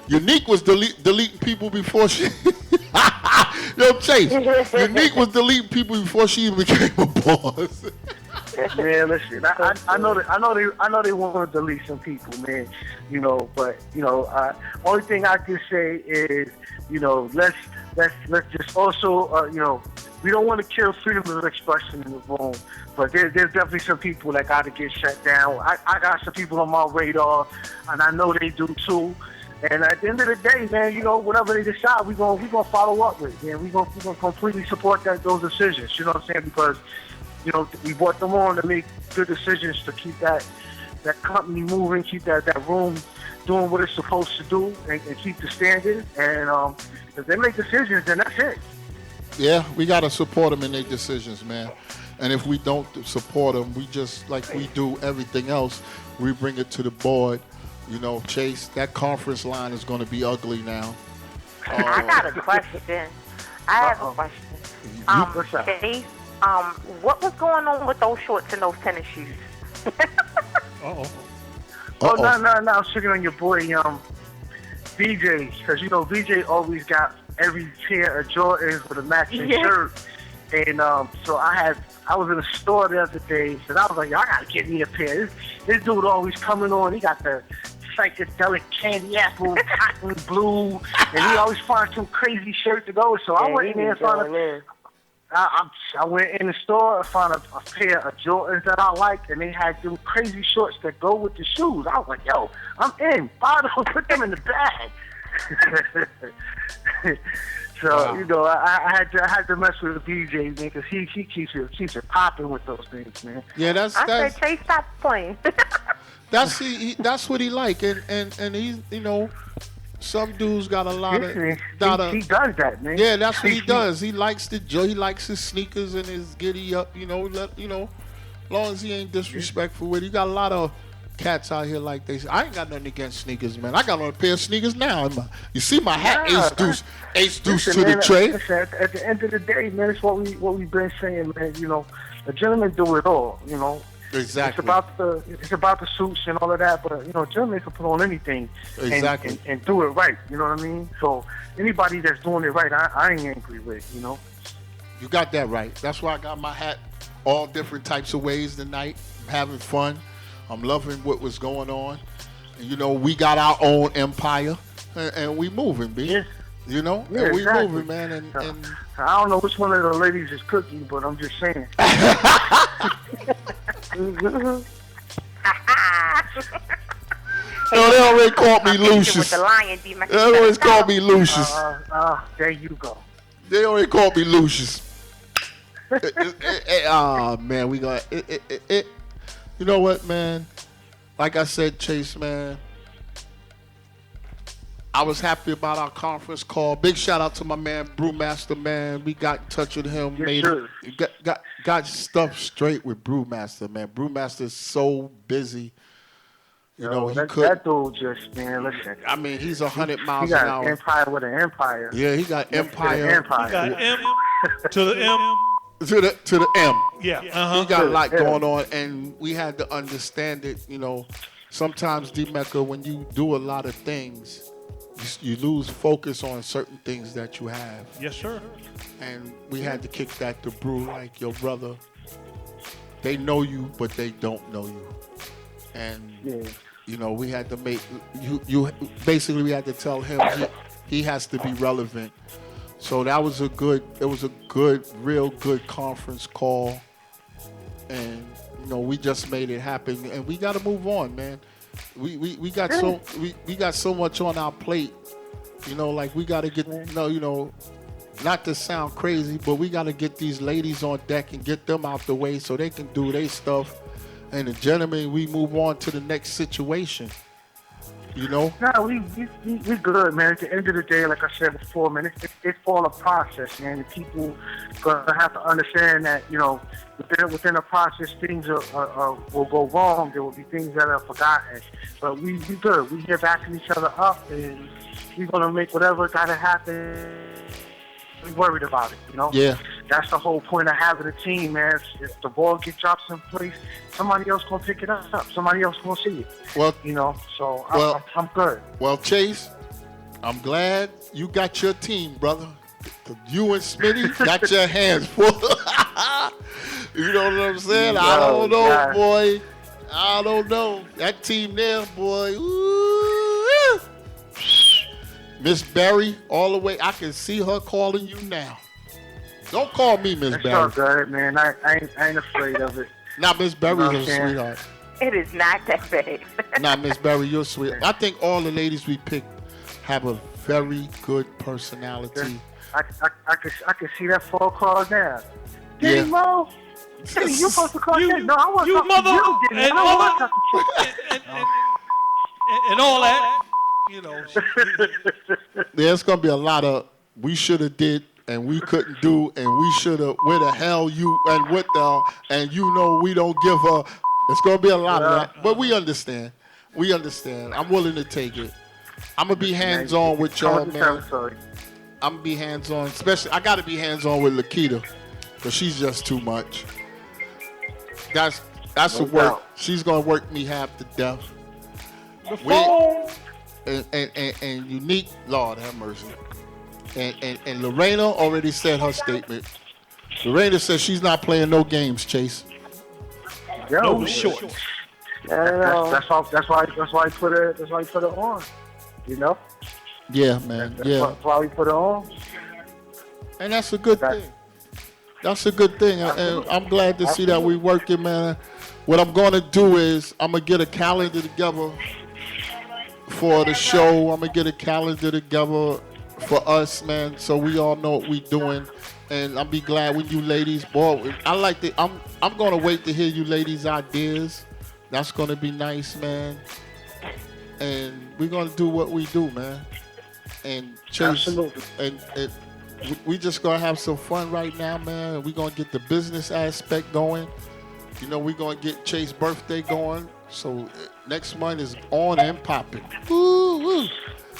Unique was deleting people before she. Yo, Chase. Unique was deleting people before she even became a boss. Man, listen. I know they want to delete some people, man. But only thing I can say is, let's just also, we don't want to kill freedom of expression in the room. But there's definitely some people that got to get shut down. I got some people on my radar, and I know they do too. And at the end of the day, man, whatever they decide, we gonna follow up with. Man, we gonna completely support those decisions. You know what I'm saying? Because we brought them on to make good decisions to keep that company moving, keep that room doing what it's supposed to do, and keep the standard. And if they make decisions, then that's it. Yeah, we got to support them in their decisions, man. And if we don't support them, we just, like we do everything else, we bring it to the board. You know, Chase, that conference line is going to be ugly now. I got a question. I have a question. Chase, what was going on with those shorts and those tennis shoes? Uh-oh. Oh, no, I was checking on your boy, BJ, because, BJ always got every pair of Jordans with a matching shirt. And so I was in a store the other day, and I was like, yo, I got to get me a pair. This dude always coming on. He got the psychedelic candy apple, cotton blue, and he always finds some crazy shirt to go with. So I went in there and found I went in the store and found a pair of Jordans that I liked, and they had them crazy shorts that go with the shoes. I was like, yo, I'm in. Buy those, put them in the bag. So, wow. I had to mess with BJ, man, because he keeps it popping with those things, man. Yeah, I said, Chase, stop playing. That's what he like, and he's, some dudes got a lot of. He does that, man. Yeah, that's what he does. He likes he likes his sneakers and his giddy up. As long as he ain't disrespectful with it. He got a lot of cats out here like they say. I ain't got nothing against sneakers, man. I got on a pair of sneakers now. You see my hat, ace deuce to the tray. Listen, at the end of the day, man, it's what we've been saying, man. A gentleman do it all. Exactly. It's about the suits and all of that, but gentlemen can put on anything and do it right. You know what I mean? So anybody that's doing it right, I ain't angry with. You got that right. That's why I got my hat all different types of ways tonight. I'm having fun. I'm loving what was going on. We got our own empire, and we moving, B. Yeah. And we exactly. moving, man. And I don't know which one of the ladies is cooking, but I'm just saying. They already called me Lucius. They always called me Lucius. There you go. They already called me Lucius. Oh, man, we got it. You know what, man? Like I said, Chase, man, I was happy about our conference call. Big shout out to my man, Brewmaster, man. We got in touch with him. Got stuff straight with Brewmaster, man. Brewmaster's so busy. That dude just, man, listen. I mean, he's 100 miles an hour. He got empire with an empire. Yeah, he got empire. He got M to the M. To the M. Yeah. He got a lot going on, and we had to understand it. Sometimes, D-Mecca, when you do a lot of things, you lose focus on certain things that you have. Yes, sir. And we had to kick that to Brew, like, your brother, they know you, but they don't know you. And, we had to make, basically we had to tell him he has to be relevant. So it was a real good conference call. And, we just made it happen. And we got to move on, man. We got so much on our plate, like we got to get, not to sound crazy, but we got to get these ladies on deck and get them out the way so they can do their stuff. And the gentlemen, we move on to the next situation. No, we good, man. At the end of the day, like I said before, man, it's all a process, man. And people gonna have to understand that, within a process, things will go wrong. There will be things that are forgotten. But we good. We here backing each other up, and we're gonna make whatever gotta happen. We worried about it, Yeah. That's the whole point of having a team, man. If the ball gets dropped someplace, somebody else gonna pick it up. Somebody else gonna see it. Well, I'm good. Well, Chase, I'm glad you got your team, brother. You and Smitty got your hands full. You know what I'm saying? I don't know, God. Boy. I don't know. That team there, boy. Ooh. Miss Berry, all the way. I can see her calling you now. Don't call me Miss Berry. It's all good, man. I ain't afraid of it. Nah, Miss Berry's a sweetheart. It is not that bad. Nah, Miss Berry, you're sweet. I think all the ladies we picked have a very good personality. I can see that phone call now. Yeah. Mo, you supposed to call that? No, I want you to mother you, and mother and all that. Yeah, it's gonna be a lot of we should have did and we couldn't do, and we should have, where the hell you, and what the, and you know we don't give her. It's going to be a lot of that, but we understand. We understand. I'm willing to take it. I'm going to be hands-on with y'all, man. I'm going to be hands-on, especially, I got to be hands-on with Lakita, because she's just too much. That's the work. She's going to work me half to death. And Unique, Lord have mercy. And Lorena already said her statement. Lorena said she's not playing no games, Chase. No short. That's why he put it on. You know? Yeah, man. That's why we put it on. And that's a good thing. That's a good thing. And I'm glad to see that we working, man. What I'm going to do is I'm going to get a calendar together for the show. I'm going to get a calendar together for us, man, so we all know what we doing. And I'll be glad when you ladies, boy, I'm going to wait to hear you ladies' ideas. That's going to be nice, man. And we're going to do what we do, man. And Chase, and we just going to have some fun right now, man. We're going to get the business aspect going. You know, we're going to get Chase's birthday going. So next month is on and popping. Woo.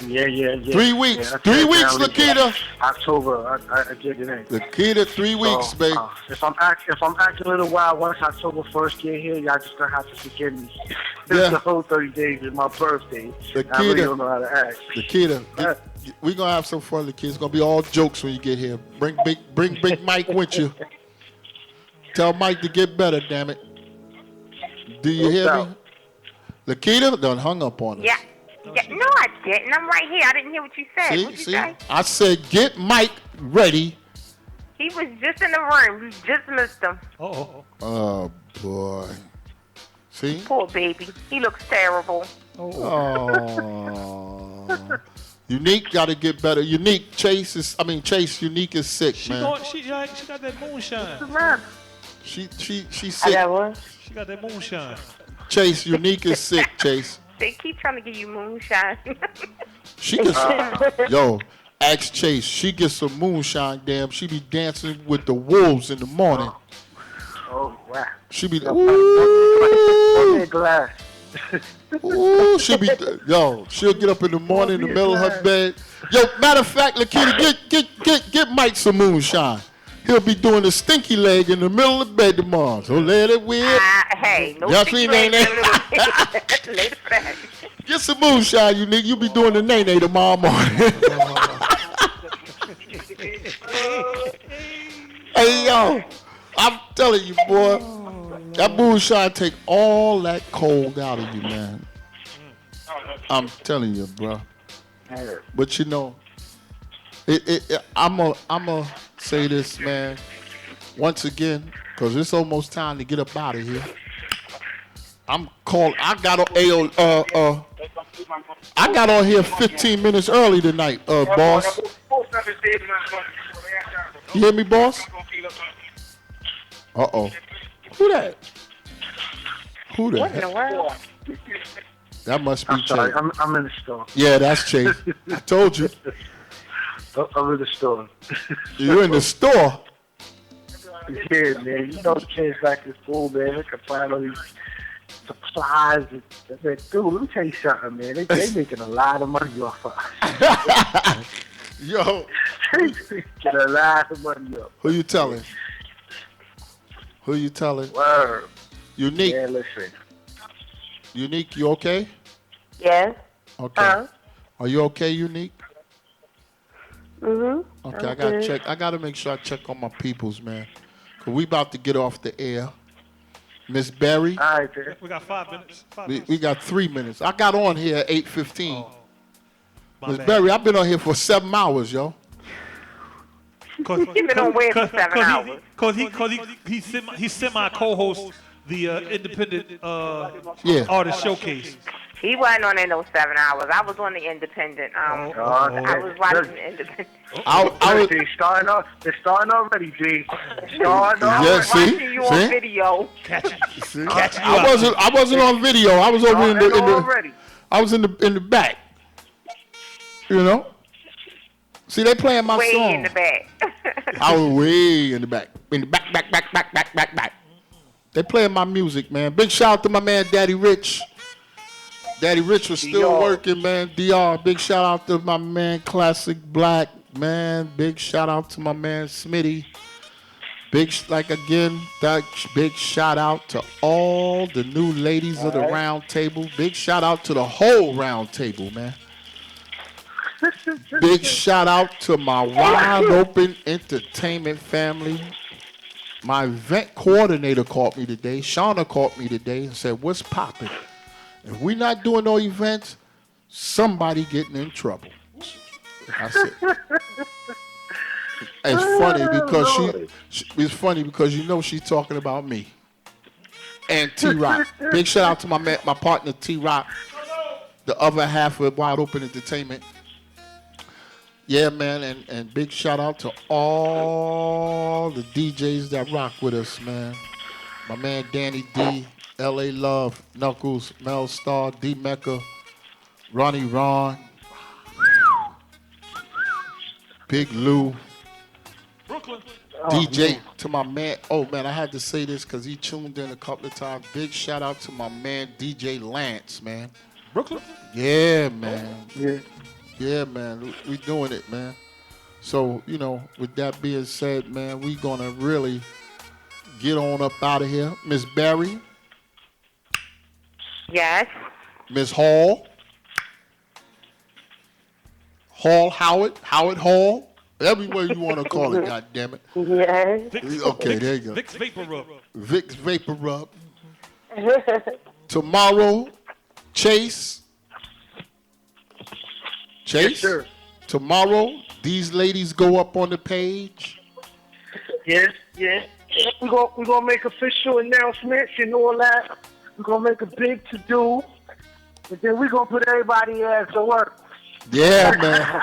Yeah. 3 weeks. 3 weeks, Lakita. October, I get it in. Lakita, 3 weeks, babe. If I'm acting a little wild once October 1st get here, y'all just gonna have to forgive me. Yeah. The whole 30 days is my birthday. Lakita, I really don't know how to act. Lakita, we're gonna have some fun, Lakita. It's gonna be all jokes when you get here. Bring Big Mike with you. Tell Mike to get better, damn it. Do you hear me? Lakita done hung up on us. Yeah. No, I didn't. I'm right here. I didn't hear what you said. What'd you say? I said get Mike ready. He was just in the room. We just missed him. Oh, boy. See? Poor baby. He looks terrible. Oh. Unique got to get better. Chase, Unique is sick, man. She got that moonshine. She's sick. I got one. She got that moonshine. Chase, Unique is sick, Chase. They keep trying to give you moonshine. She gets yo, ask Chase. She gets some moonshine, damn. She be dancing with the wolves in the morning. Oh, wow. She be Okay, glass. ooh, she'll get up in the morning in the middle of her bed. Yo, matter of fact, Lakita, get Mike some moonshine. He'll be doing the stinky leg in the middle of the bed tomorrow. So let it weird. Hey, no stinky leg. Get some moonshine, Unique. You'll be doing the nay-nay tomorrow morning. Hey, yo, I'm telling you, boy, that moonshine take all that cold out of you, man. I'm telling you, bro. But you know, I'm a say this, man, once again, because it's almost time to get up out of here. I got on here 15 minutes early tonight, boss. You hear me, boss? Uh-oh. Who that? What in the world? That must be I'm sorry, Chase. I'm in the store. Yeah, that's Chase. I told you. I'm in the store. You're in the store? Yeah, man. You know the kids back in school, man. They can find all these supplies. I said, dude, let me tell you something, man. They making a lot of money off of us. Yo. They making a lot of money off. Who you telling? Word. Unique. Yeah, listen. Unique, you okay? Yes. Okay. Are you okay, Unique? Mhm. Okay, I gotta check. I gotta make sure I check on my peoples, man. 'Cause we about to get off the air. Miss Berry. All right, man. We got 5 minutes. We got 3 minutes. I got on here at 8:15. Miss bad. Berry, I've been on here for 7 hours, yo. You've been on web for 7 hours. Cause he semi co-host the independent artist showcase. He wasn't on there no 7 hours. I was on the independent. I was watching the independent. They're starting already, G. Starting Yeah, already. see? Watching you on video. I wasn't on video. I was over in the I was in the back. You know? See, they playing my Way song. in the back. I was way in the back. In the back. They playing my music, man. Big shout out to my man, Daddy Rich. Daddy Rich was still working, man. DR. Big shout out to my man, Classic Black, man. Big shout out to my man, Smitty. Big shout out to all the new ladies of the round table. Big shout out to the whole round table, man. Big shout out to my wide open entertainment family. My event coordinator called me today. Shauna called me today and said, "What's popping? If we're not doing no events, somebody getting in trouble." I said, it's funny because you know she's talking about me and T-Rock. Big shout out to my partner T-Rock, the other half of Wide Open Entertainment. Yeah, man, and big shout out to all the DJs that rock with us, man. My man Danny D, LA Love, Knuckles, Mel Star, D Mecca, Ronnie Ron, Big Lou, Brooklyn. DJ to my man. Oh man, I had to say this because he tuned in a couple of times. Big shout out to my man DJ Lance, man. Brooklyn. Yeah, man. Yeah, man. We doing it, man. So, you know, with that being said, man, we gonna really get on up out of here. Miss Barry. Yes. Miss Hall. Howard Hall. Everywhere you want to call it, goddammit. Yes. Okay, there you go. Vicks Vapor Rub. Vicks Vapor Rub. Tomorrow, Chase. Yes, sir. Tomorrow, these ladies go up on the page. Yes. We're gonna make official announcements and all that. We're gonna make a big to-do. And then we're gonna put everybody ass to work. Yeah, man.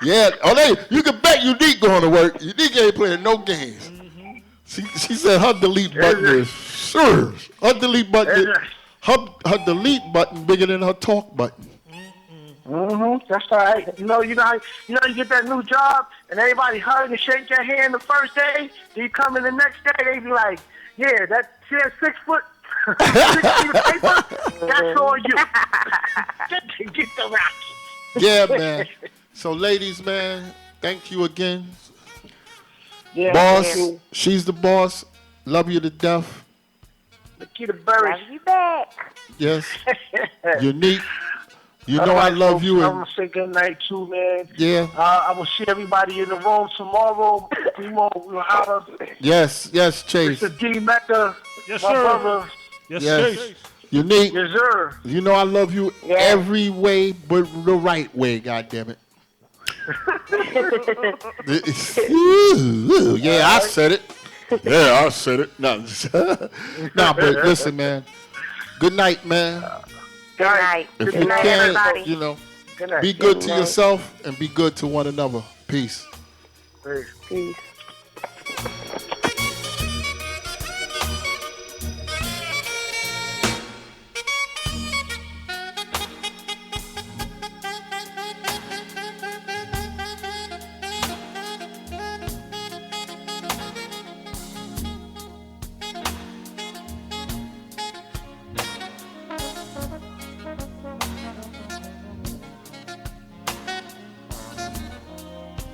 Yeah. Oh, you can bet Unique going to work. Unique ain't playing no games. Mm-hmm. She said her delete button is sure. Her delete button, her delete button bigger than her talk button. That's right. You know, you get that new job and everybody hug and shake your hand the first day. Then you come in the next day, they be like, "Yeah, that 6 foot, 6 feet of paper, that's all you." Get the rocks. Yeah, man. So, ladies, man, thank you again. Yeah, boss, man. She's the boss. Love you to death. Nikita Burris. Love you back. Yes. Unique. You know I love you. I'm going to say good night, too, man. Yeah. I will see everybody in the room tomorrow. We'll holler. Yes, Chase. Mr. D. Mecca. Yes, my sir. brother. Yes, Chase. Unique. Yes, sir. You know I love you every way but the right way, goddammit. Yeah, I said it. Yeah, I said it. No, but listen, man. Good night, man. Good night. If Good you night, can, everybody. you know, Good night. be good to yourself and be good to one another. Peace. Peace. Peace.